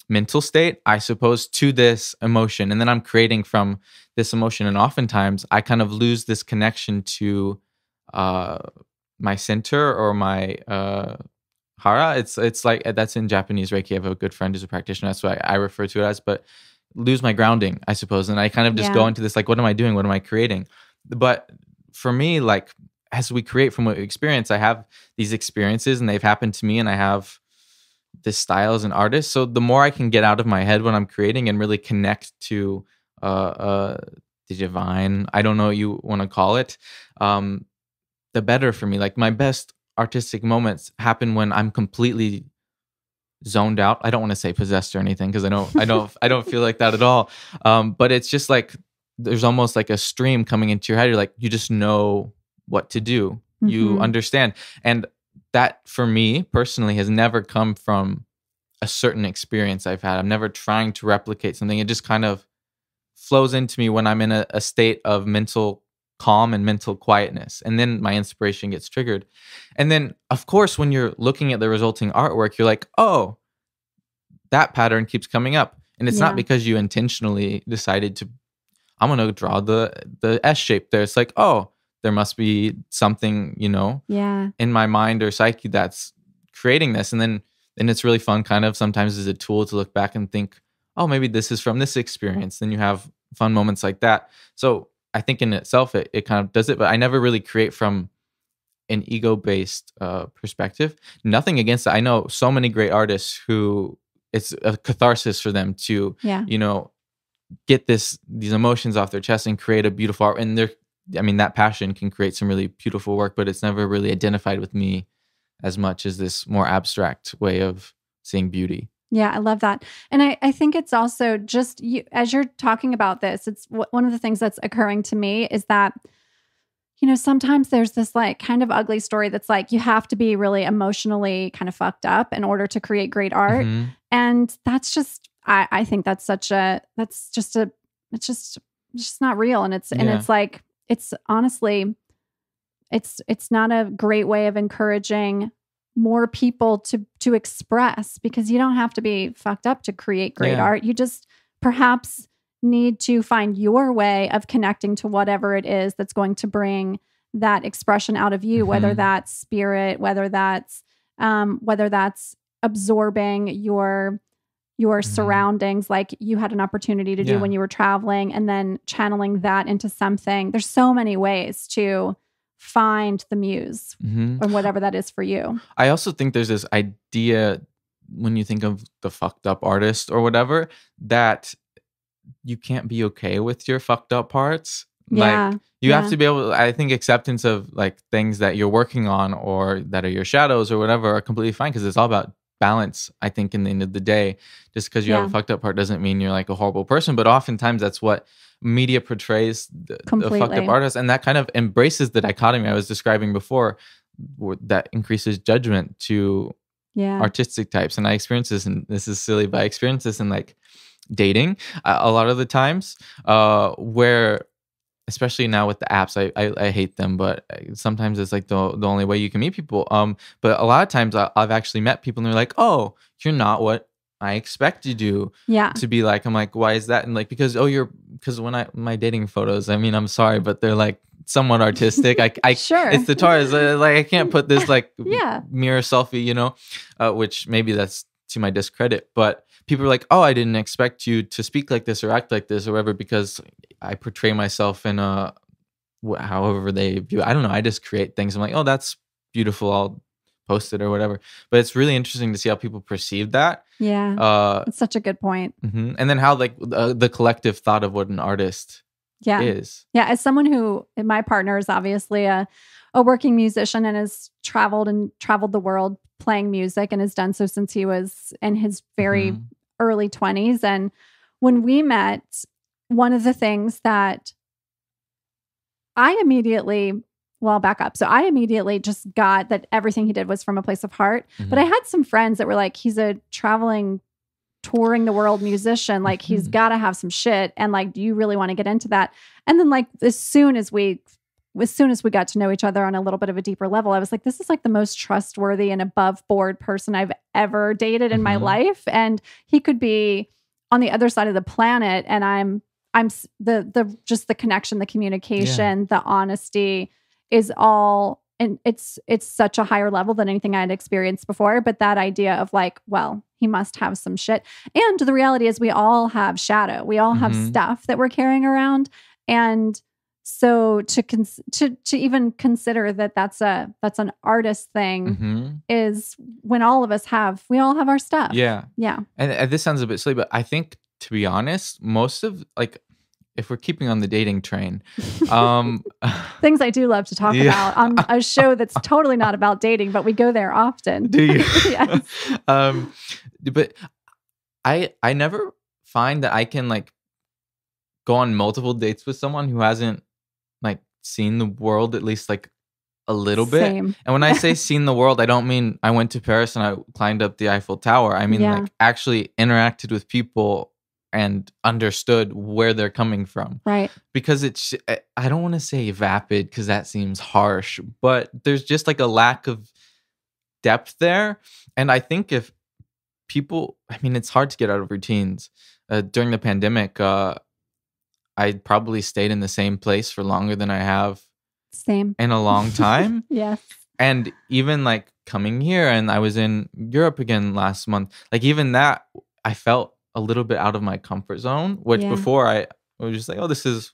mental state, I suppose, to this emotion. And then I'm creating from this emotion. And oftentimes I kind of lose this connection to my center or my hara. It's like, that's in Japanese Reiki. I have a good friend who's a practitioner. That's what I refer to it as, but lose my grounding, I suppose. And I kind of just go into this, like, what am I doing? What am I creating? But for me, like, as we create from what we experience, I have these experiences and they've happened to me, and I have this style as an artist. So the more I can get out of my head when I'm creating and really connect to the divine, I don't know what you want to call it, the better for me. Like my best artistic moments happen when I'm completely zoned out. I don't want to say possessed or anything, because I don't feel like that at all. But it's just like there's almost like a stream coming into your head. You're like, you just know what to do. You understand. And that for me personally has never come from a certain experience I've had. I'm never trying to replicate something. It just kind of flows into me when I'm in a state of mental calm and mental quietness, and then my inspiration gets triggered. And then of course when you're looking at the resulting artwork, you're like, oh, that pattern keeps coming up. And it's not because you intentionally decided to, I'm gonna draw the S shape there. It's like, oh, there must be something in my mind or psyche that's creating this. And then it's really fun, kind of sometimes as a tool to look back and think, oh, maybe this is from this experience. Then you have fun moments like that. So I think in itself, it kind of does it, but I never really create from an ego-based perspective. Nothing against it. I know so many great artists who it's a catharsis for them to, get these emotions off their chest and create a beautiful art. And that passion can create some really beautiful work, but it's never really identified with me as much as this more abstract way of seeing beauty. Yeah, I love that. And I think it's also just, as you're talking about this, it's one of the things that's occurring to me is that, sometimes there's this like kind of ugly story that's like, you have to be really emotionally kind of fucked up in order to create great art. And that's just, I think that's just not real. And it's like, it's honestly, it's not a great way of encouraging more people to express, because you don't have to be fucked up to create great art. You just perhaps need to find your way of connecting to whatever it is that's going to bring that expression out of you, whether that's spirit, whether that's absorbing your surroundings, like you had an opportunity to do when you were traveling, and then channeling that into something. There's so many ways to find the muse or whatever that is for you. I also think there's this idea when you think of the fucked up artist or whatever, that you can't be okay with your fucked up parts. Yeah. Like you have to be able, I think acceptance of like things that you're working on or that are your shadows or whatever are completely fine, because it's all about balance. I think in the end of the day, just because you have a fucked up part doesn't mean you're like a horrible person. But oftentimes that's what media portrays the fucked up artist, and that kind of embraces the dichotomy I was describing before, that increases judgment to artistic types. And I experience this, and this is silly, but I experience this in like dating a lot of the times, where especially now with the apps, I hate them, but sometimes it's like the only way you can meet people. But a lot of times I've actually met people and they're like, oh, you're not what I expect you to be like. I'm like, why is that? And like, because when my dating photos, I mean, I'm sorry, but they're like somewhat artistic. I Sure. It's the Taurus. Like I can't put this like mirror selfie, which maybe that's to my discredit, but people are like, oh, I didn't expect you to speak like this or act like this or whatever, because I portray myself in however they view it. I don't know. I just create things. I'm like, oh, that's beautiful. I'll post it or whatever. But it's really interesting to see how people perceive that. Yeah. It's such a good point. Mm-hmm. And then how like the collective thought of what an artist is. Yeah. As someone who, my partner is obviously a working musician and has traveled the world playing music, and has done so since he was in his very early 20s. And when we met, one of the things that I immediately just got that everything he did was from a place of heart. But I had some friends that were like, he's a traveling, touring the world musician. Like he's got to have some shit. And like, do you really want to get into that? And then like, as soon as we got to know each other on a little bit of a deeper level, I was like, this is like the most trustworthy and above board person I've ever dated in my life. And he could be on the other side of the planet, and I'm just the connection, the communication, the honesty is all, and it's such a higher level than anything I'd experienced before. But that idea of like, well, he must have some shit. And the reality is we all have shadow. We all have stuff that we're carrying around. And so to even consider that that's an artist thing is when we all have our stuff. Yeah. And this sounds a bit silly, but I think, to be honest, most of like, if we're keeping on the dating train, things I do love to talk about on a show that's totally not about dating, but we go there often. Do you? Yes. But I never find that I can like go on multiple dates with someone who hasn't like seen the world at least like a little bit. Same. And when I say seen the world, I don't mean I went to Paris and I climbed up the Eiffel Tower. I mean like actually interacted with people and understood where they're coming from. Right. Because I don't want to say vapid because that seems harsh, but there's just like a lack of depth there. And I think if people, I mean, it's hard to get out of routines. During the pandemic, I probably stayed in the same place for longer than I have in a long time. Yes. And even like coming here, and I was in Europe again last month, like even that, I felt a little bit out of my comfort zone, which before I was just like, oh, this is,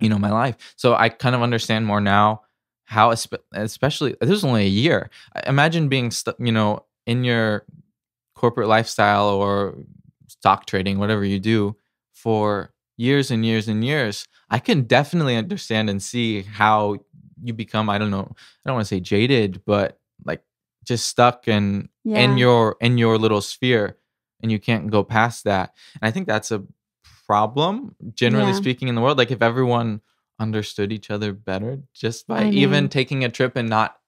my life. So I kind of understand more now how, especially, this was only a year. Imagine being stuck, in your corporate lifestyle or stock trading, whatever you do, for years and years and years. I can definitely understand and see how you become, I don't know, I don't want to say jaded, but like just stuck in your little sphere, and you can't go past that. And I think that's a problem, generally speaking, in the world. Like if everyone understood each other better just by even taking a trip and not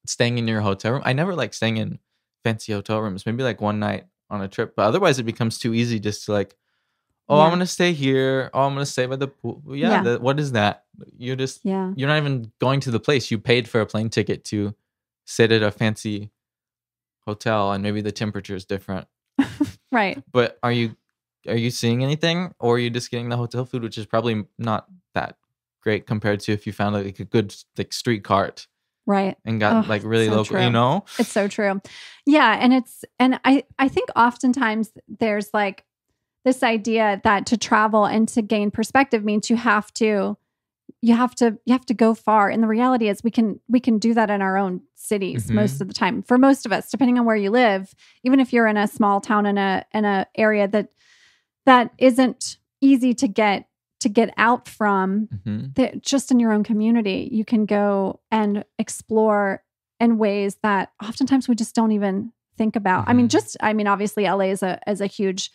staying in your hotel room. I never like staying in fancy hotel rooms, maybe like one night on a trip, but otherwise it becomes too easy just to like, oh, I'm going to stay here. Oh, I'm going to stay by the pool. What is that? You're just, you're not even going to the place. You paid for a plane ticket to sit at a fancy hotel, and maybe the temperature is different. Right. But are you seeing anything, or are you just getting the hotel food, which is probably not that great compared to if you found like a good like street cart. Right. And got like really so local, true. It's so true. Yeah. And I think oftentimes there's like this idea that to travel and to gain perspective means you have to you have to go far. And the reality is we can do that in our own cities most of the time. For most of us, depending on where you live, even if you're in a small town in a area that isn't easy to get out from, just in your own community, you can go and explore in ways that oftentimes we just don't even think about. I mean, obviously LA is a huge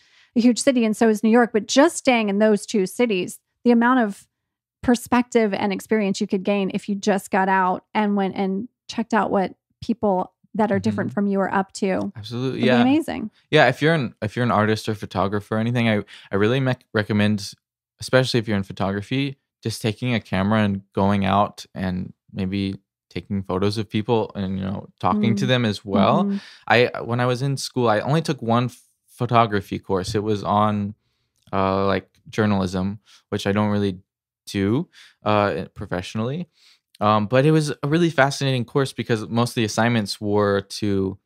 city, and so is New York, but just staying in those two cities, the amount of perspective and experience you could gain if you just got out and went and checked out what people that are different from you are up to. Absolutely. It'd be amazing. Yeah. If you're an artist or photographer or anything, I really recommend, especially if you're in photography, just taking a camera and going out and maybe taking photos of people and, talking to them as well. When I was in school, I only took one photography course. It was on like journalism, which I don't really do professionally. But it was a really fascinating course because most of the assignments were to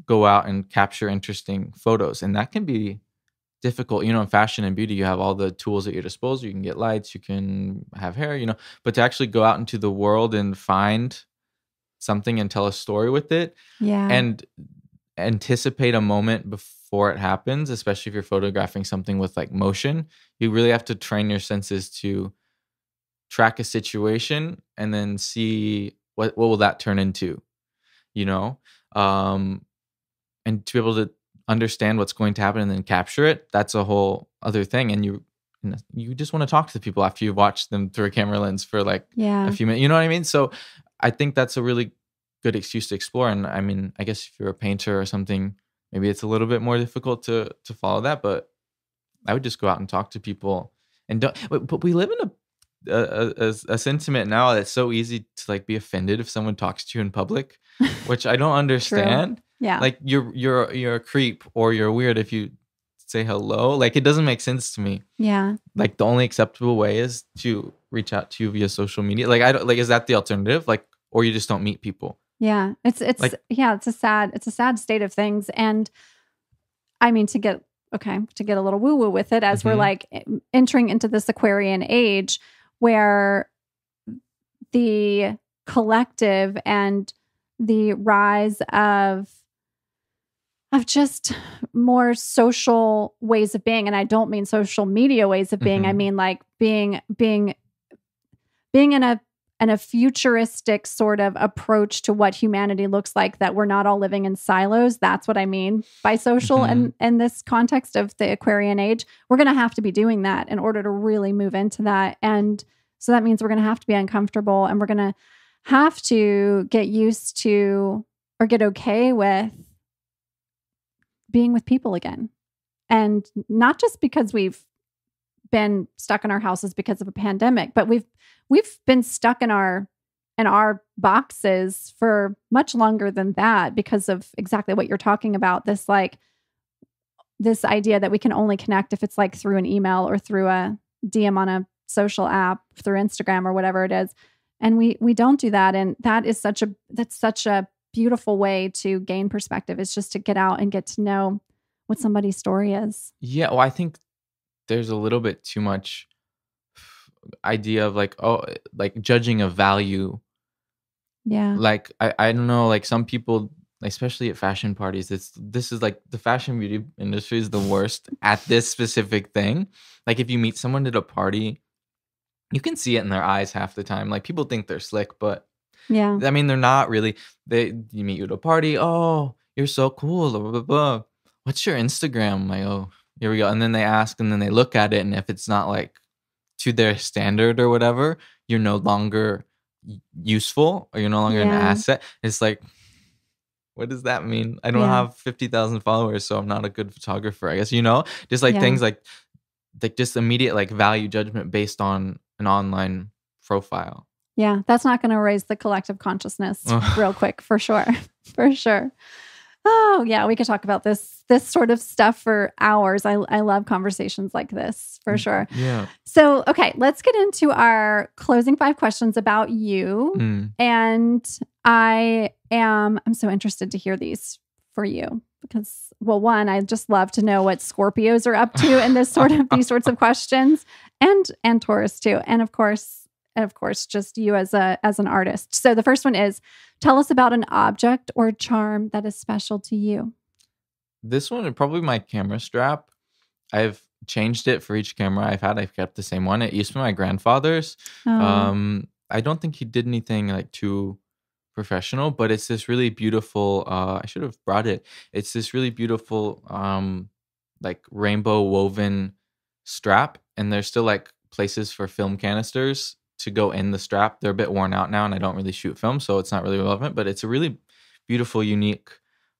go out and capture interesting photos. And that can be difficult. In fashion and beauty, you have all the tools at your disposal. You can get lights, you can have hair, but to actually go out into the world and find something and tell a story with it and anticipate a moment before it happens, especially if you're photographing something with like motion, you really have to train your senses to track a situation and then see what will that turn into, and to be able to understand what's going to happen and then capture it. That's a whole other thing. And you just want to talk to the people after you've watched them through a camera lens for like a few minutes. You know what I mean? So I think that's a really good excuse to explore. And I mean, I guess if you're a painter or something, maybe it's a little bit more difficult to follow that, but I would just go out and talk to people and but we live in a sentiment now that's so easy to like be offended if someone talks to you in public, which I don't understand. Yeah. Like you're a creep or you're weird if you say hello. Like it doesn't make sense to me. Yeah. Like the only acceptable way is to reach out to you via social media. Like I don't like, is that the alternative? Like, or you just don't meet people. Yeah. It's like, it's a sad state of things. And I mean, to get a little woo woo with it as we're like entering into this Aquarian age where the collective and the rise of just more social ways of being. And I don't mean social media ways of being. I mean like being in a futuristic sort of approach to what humanity looks like, that we're not all living in silos. That's what I mean by social. And in this context of the Aquarian age, we're going to have to be doing that in order to really move into that. And so that means we're going to have to be uncomfortable, and we're going to have to get used to or get okay with being with people again. And not just because we've been stuck in our houses because of a pandemic, but we've been stuck in our boxes for much longer than that because of exactly what you're talking about. This idea that we can only connect if it's like through an email or through a DM on a social app, through Instagram or whatever it is. And we don't do that. And that's such a beautiful way to gain perspective, is just to get out and get to know what somebody's story is. Yeah. Well, I think there's a little bit too much idea of like, judging a value. Yeah. Like, I don't know, like some people, especially at fashion parties, this is like the fashion beauty industry is the worst at this specific thing. Like if you meet someone at a party, you can see it in their eyes half the time. Like people think they're slick, but yeah, I mean, they're not really. You meet you at a party. Oh, you're so cool. Blah, blah, blah. What's your Instagram? I'm like, oh, here we go. And then they ask, and then they look at it, and if it's not like to their standard or whatever, you're no longer useful, or you're no longer an asset. It's like, what does that mean? I don't have 50,000 followers, so I'm not a good photographer, I guess. Just like things like just immediate like value judgment based on an online profile. Yeah, that's not going to raise the collective consciousness real quick, for sure. For sure. Oh, yeah, we could talk about this sort of stuff for hours. I love conversations like this, for sure. Yeah. So, okay, let's get into our closing 5 questions about you. And I'm so interested to hear these for you because, well, one, I just love to know what Scorpios are up to in these sorts of questions, and Taurus too. And of course, and of course, just you as an artist. So the first one is, tell us about an object or charm that is special to you. This one is probably my camera strap. I've changed it for each camera I've kept the same one. It used to be my grandfather's. Oh. I don't think he did anything like too professional, but it's this really beautiful, I should have brought it. It's this really beautiful like rainbow woven strap, and there's still like places for film canisters to go in the strap. They're a bit worn out now, and I don't really shoot film, so it's not really relevant, but it's a really beautiful, unique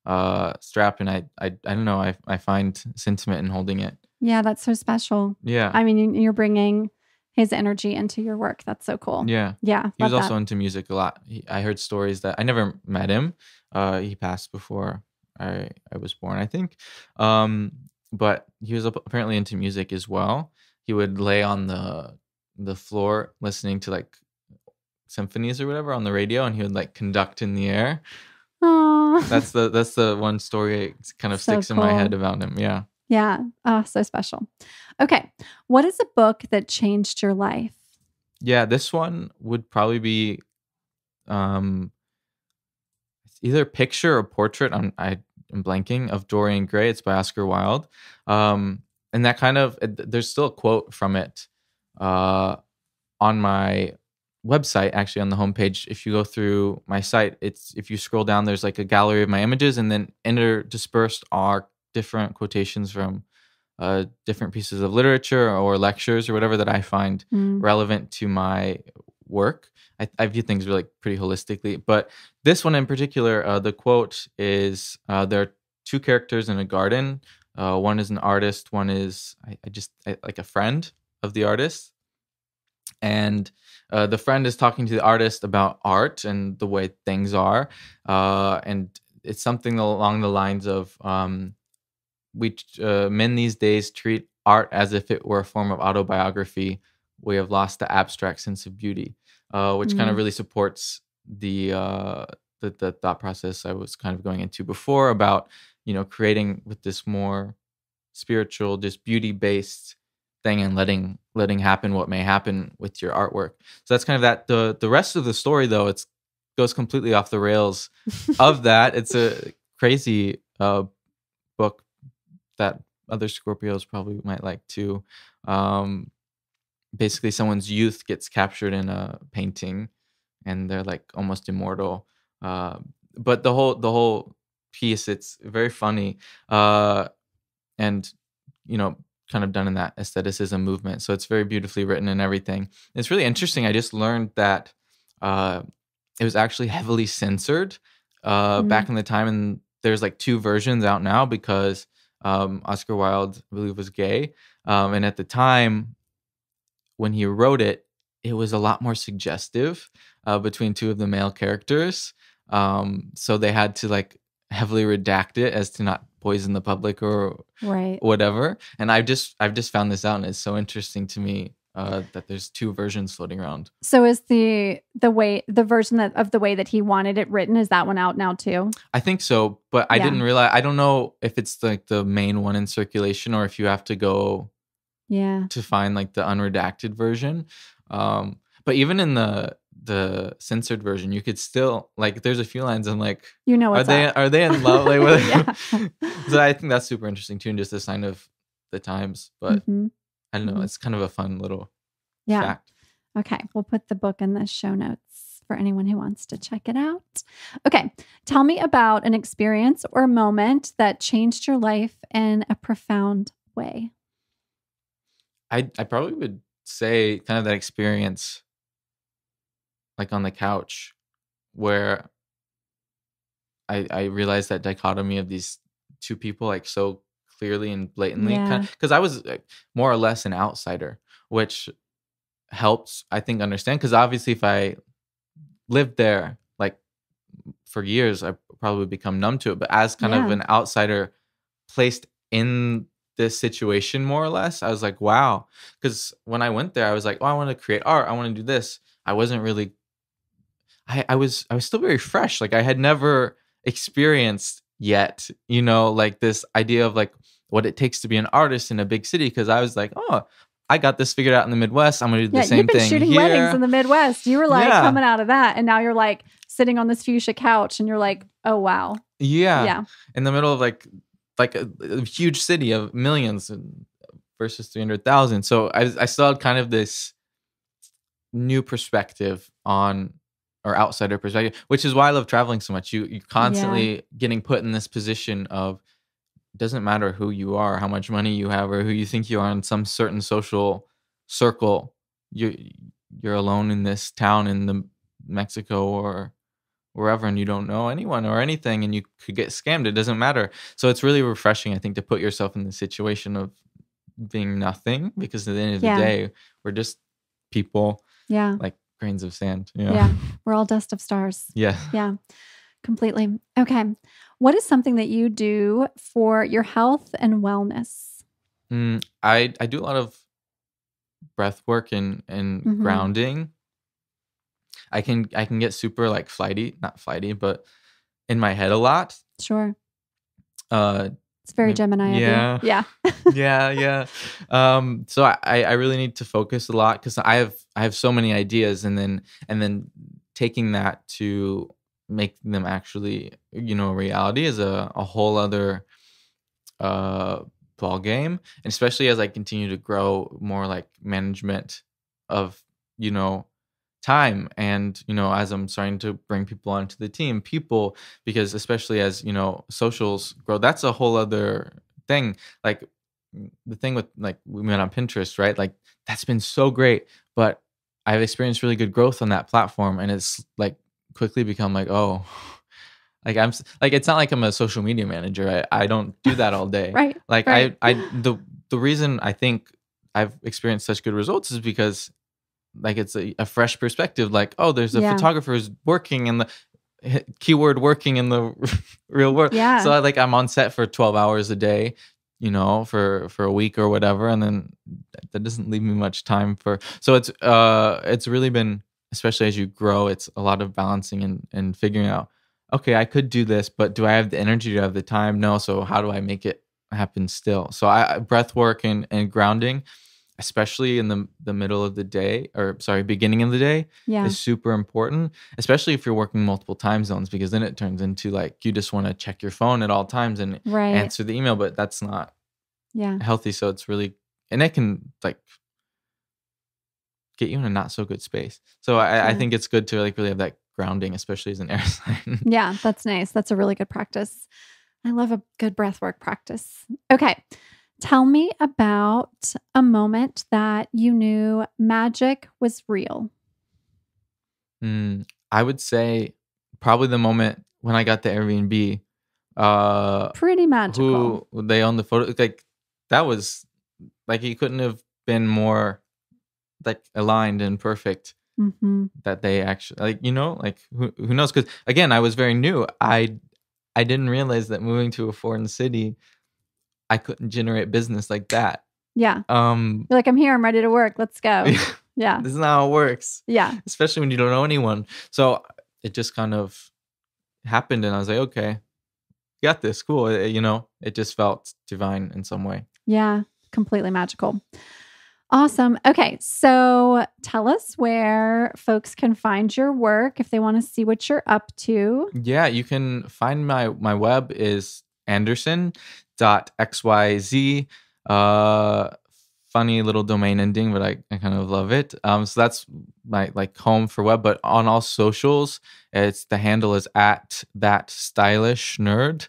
strap, and I don't know, I find sentiment in holding it. Yeah, that's so special. Yeah. I mean, you're bringing his energy into your work. That's so cool. Yeah. Yeah. He was also into music a lot. I heard stories that I never met him. He passed before I was born, I think. But he was apparently into music as well. He would lay on the floor listening to like symphonies or whatever on the radio, and he would like conduct in the air. Oh, That's the one story that kind of So sticks in my cool. head about him. Yeah. yeah. Oh, so special. Okay. What is a book that changed your life? Yeah, this one would probably be it's either picture or portrait. I'm blanking, of Dorian Gray. It's by Oscar Wilde. And that kind of there's still a quote from it on my website, actually on the homepage. If you go through my site, if you scroll down, there's like a gallery of my images, and then interdispersed are different quotations from different pieces of literature or lectures or whatever that I find relevant to my work. I view things really pretty holistically, but this one in particular, the quote is, there are two characters in a garden. One is an artist, one is like a friend of the artist. And the friend is talking to the artist about art and the way things are. And it's something along the lines of, men these days treat art as if it were a form of autobiography. We have lost the abstract sense of beauty, which kind of really supports the thought process I was kind of going into before about, creating with this more spiritual, just beauty-based thing, and letting happen what may happen with your artwork. So that's kind of that. The rest of the story, though, it goes completely off the rails of that. It's a crazy book that other Scorpios probably might like too. Basically, someone's youth gets captured in a painting, and they're like almost immortal. But the whole piece, it's very funny, and kind of done in that aestheticism movement. So it's very beautifully written and everything. It's really interesting. I just learned that it was actually heavily censored back in the time, and there's like two versions out now because Oscar Wilde, I believe, was gay, and at the time when he wrote it, it was a lot more suggestive between two of the male characters. So they had to like heavily redact it as to not poison the public or whatever. And I've just found this out, and it's so interesting to me that there's two versions floating around. So is the version of the way that he wanted it written, is that one out now too? I think so, but I didn't realize. I don't know if it's like the main one in circulation, or if you have to go to find like the unredacted version. But even in the censored version, you could still like, there's a few lines and like, what's are they in love? Like, Yeah. So I think that's super interesting too, and just a sign of the times. But I don't know, it's kind of a fun little fact. Okay, we'll put the book in the show notes for anyone who wants to check it out. Okay, tell me about an experience or moment that changed your life in a profound way. I probably would say kind of that experience like on the couch where I realized that dichotomy of these two people like so clearly and blatantly, because I was like, more or less an outsider, which helps, I think, understand, because obviously if I lived there like for years, I probably would become numb to it. But as kind of an outsider placed in this situation, more or less, I was like, wow. Because when I went there, I was like, oh, I want to create art, I want to do this. I wasn't really, I was still very fresh. Like I had never experienced yet, like this idea of like what it takes to be an artist in a big city. Because I was like, oh, I got this figured out in the Midwest. I'm going to do the same you've been thing shooting here. weddings in the Midwest. You were like Yeah. coming out of that, and now you're like sitting on this fuchsia couch, and you're like, oh wow, Yeah. In the middle of like a huge city of millions versus 300,000. So I still had kind of this new perspective on, or outsider perspective, which is why I love traveling so much. You're constantly getting put in this position of, doesn't matter who you are, how much money you have, or who you think you are in some certain social circle. You're alone in this town in the Mexico or wherever, and you don't know anyone or anything, and you could get scammed. It doesn't matter. So it's really refreshing, I think, to put yourself in the situation of being nothing, because at the end of the day, we're just people, like grains of sand. We're all dust of stars. Yeah. Completely. Okay. What is something that you do for your health and wellness? I do a lot of breath work and grounding. I can get super like not flighty, but in my head a lot. Sure. It's very Gemini of you. Yeah. Yeah. So I really need to focus a lot, because I have so many ideas, and then taking that to make them actually, reality is a whole other ball game. And especially as I continue to grow more like management of, time, and as I'm starting to bring people onto the team, because especially as socials grow, that's a whole other thing. Like the thing with, like, we met on Pinterest, right? Like that's been so great, but I've experienced really good growth on that platform, and it's like quickly become like, oh, like I'm like, it's not like I'm a social media manager. I don't do that all day. Right. Like right. the reason I think I've experienced such good results is because, like, it's a fresh perspective. Like, oh, there's a photographer who's working in the keyword working in the real world. Yeah. So I'm on set for 12 hours a day, for a week or whatever. And then that doesn't leave me much time so it's really been, especially as you grow, it's a lot of balancing and figuring out, okay, I could do this, but do I have the energy? Do I have the time? No. So how do I make it happen still? So breath work and grounding, especially in the middle of the day, beginning of the day, is super important, especially if you're working multiple time zones, because then it turns into like you just want to check your phone at all times and answer the email, but that's not healthy. So it's really, and it can like get you in a not so good space. So I think it's good to like really have that grounding, especially as an air sign. Yeah, that's nice. That's a really good practice. I love a good breathwork practice. Okay. Tell me about a moment that you knew magic was real. I would say probably the moment when I got the Airbnb. Pretty magical. Who they own the photo. Like that was like, it couldn't have been more like aligned and perfect. That they actually like, who knows? Because again, I was very new. I didn't realize that moving to a foreign city, I couldn't generate business like that. Yeah. You're like, I'm here. I'm ready to work. Let's go. Yeah. This is not how it works. Yeah. Especially when you don't know anyone. So it just kind of happened, and I was like, okay, got this. Cool. It just felt divine in some way. Yeah. Completely magical. Awesome. Okay. So tell us where folks can find your work if they want to see what you're up to. Yeah. You can find my web is anderson.xyz. Funny little domain ending, but I kind of love it. So that's my like home for web, but on all socials, the handle is @thatstylishnerd,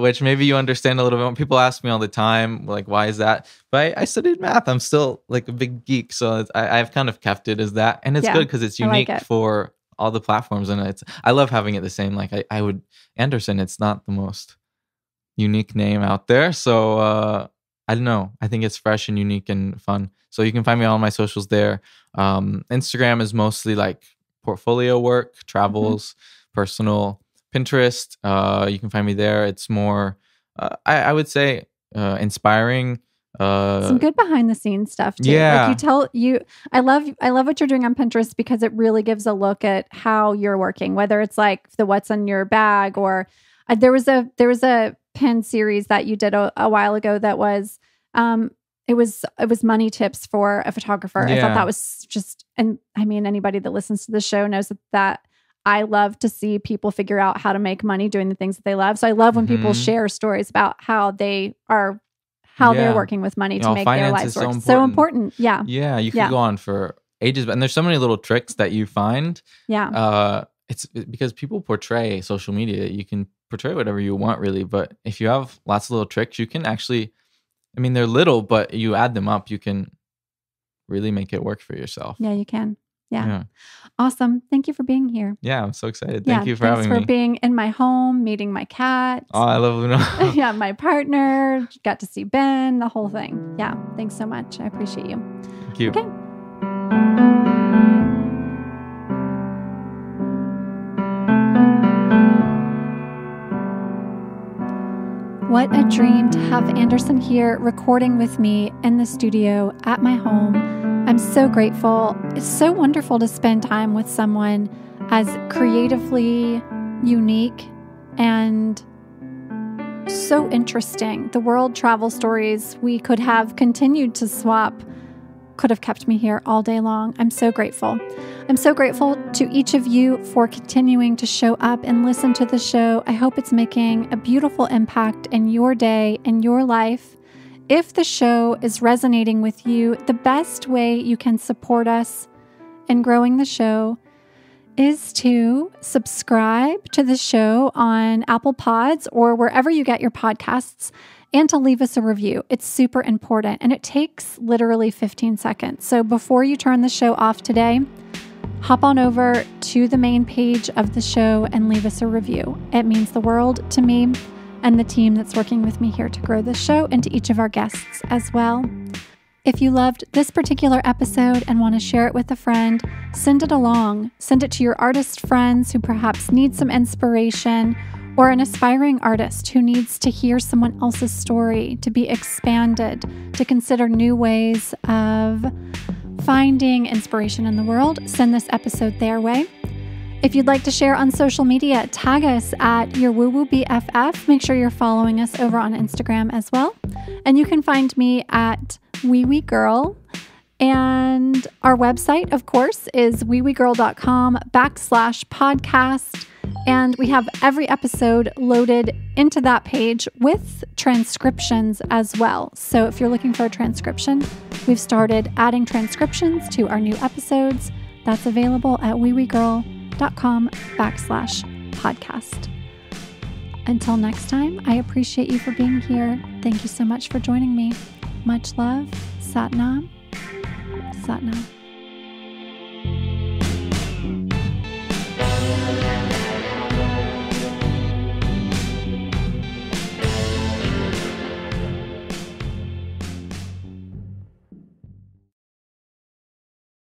which maybe you understand a little bit more. People ask me all the time, like, why is that? But I studied math. I'm still like a big geek. So I've kind of kept it as that. And it's good because it's unique for all the platforms. And I love having it the same. Like Anderson, it's not the most unique name out there. So, I don't know. I think it's fresh and unique and fun. So you can find me on all my socials there. Instagram is mostly like portfolio work, travels, personal. Pinterest, you can find me there. It's more, I would say, inspiring. Some good behind the scenes stuff too. Yeah. Like I love what you're doing on Pinterest, because it really gives a look at how you're working, whether it's like the what's in your bag, or there was a pin series that you did a while ago that was it was money tips for a photographer. I thought Yeah. that was just, and I mean, anybody that listens to the show knows that I love to see people figure out how to make money doing the things that they love. So I love when people Mhm. share stories about how they're Yeah. working with money You to know, make their finance lives is so work. So important. important. Yeah. Yeah, you could Yeah. go on for ages, and there's so many little tricks that you find. Yeah. It's because people portray social media. You can portray whatever you want, really. But if you have lots of little tricks, you can actually, I mean, they're little, but you add them up, you can really make it work for yourself. Yeah, you can. Yeah. Yeah. Awesome. Thank you for being here. Yeah, I'm so excited. Yeah. Thank you for Thanks having for me. being in my home, meeting my cat. Oh, I love Luna. Yeah, my partner, got to see Ben, the whole thing. Yeah. Thanks so much. I appreciate you. Thank you. Okay. What a dream to have Anderson here recording with me in the studio at my home. I'm so grateful. It's so wonderful to spend time with someone as creatively unique and so interesting. The world travel stories we could have continued to swap could have kept me here all day long. I'm so grateful. I'm so grateful to each of you for continuing to show up and listen to the show. I hope it's making a beautiful impact in your day and your life. If the show is resonating with you, the best way you can support us in growing the show is to subscribe to the show on Apple Pods or wherever you get your podcasts, and to leave us a review. It's super important, and it takes literally 15 seconds. So before you turn the show off today, hop on over to the main page of the show and leave us a review. It means the world to me and the team that's working with me here to grow this show, and to each of our guests as well. If you loved this particular episode and want to share it with a friend, send it along. Send it to your artist friends who perhaps need some inspiration, or an aspiring artist who needs to hear someone else's story, to be expanded, to consider new ways of finding inspiration in the world. Send this episode their way. If you'd like to share on social media, tag us at YWWBFF. Make sure you're following us over on Instagram as well. And you can find me at WeWeGirl. And our website, of course, is wewegirl.com/podcast. And we have every episode loaded into that page with transcriptions as well. So if you're looking for a transcription, we've started adding transcriptions to our new episodes. That's available at wewegirl.com/podcast. Until next time, I appreciate you for being here. Thank you so much for joining me. Much love. Sat Nam. Sat Nam.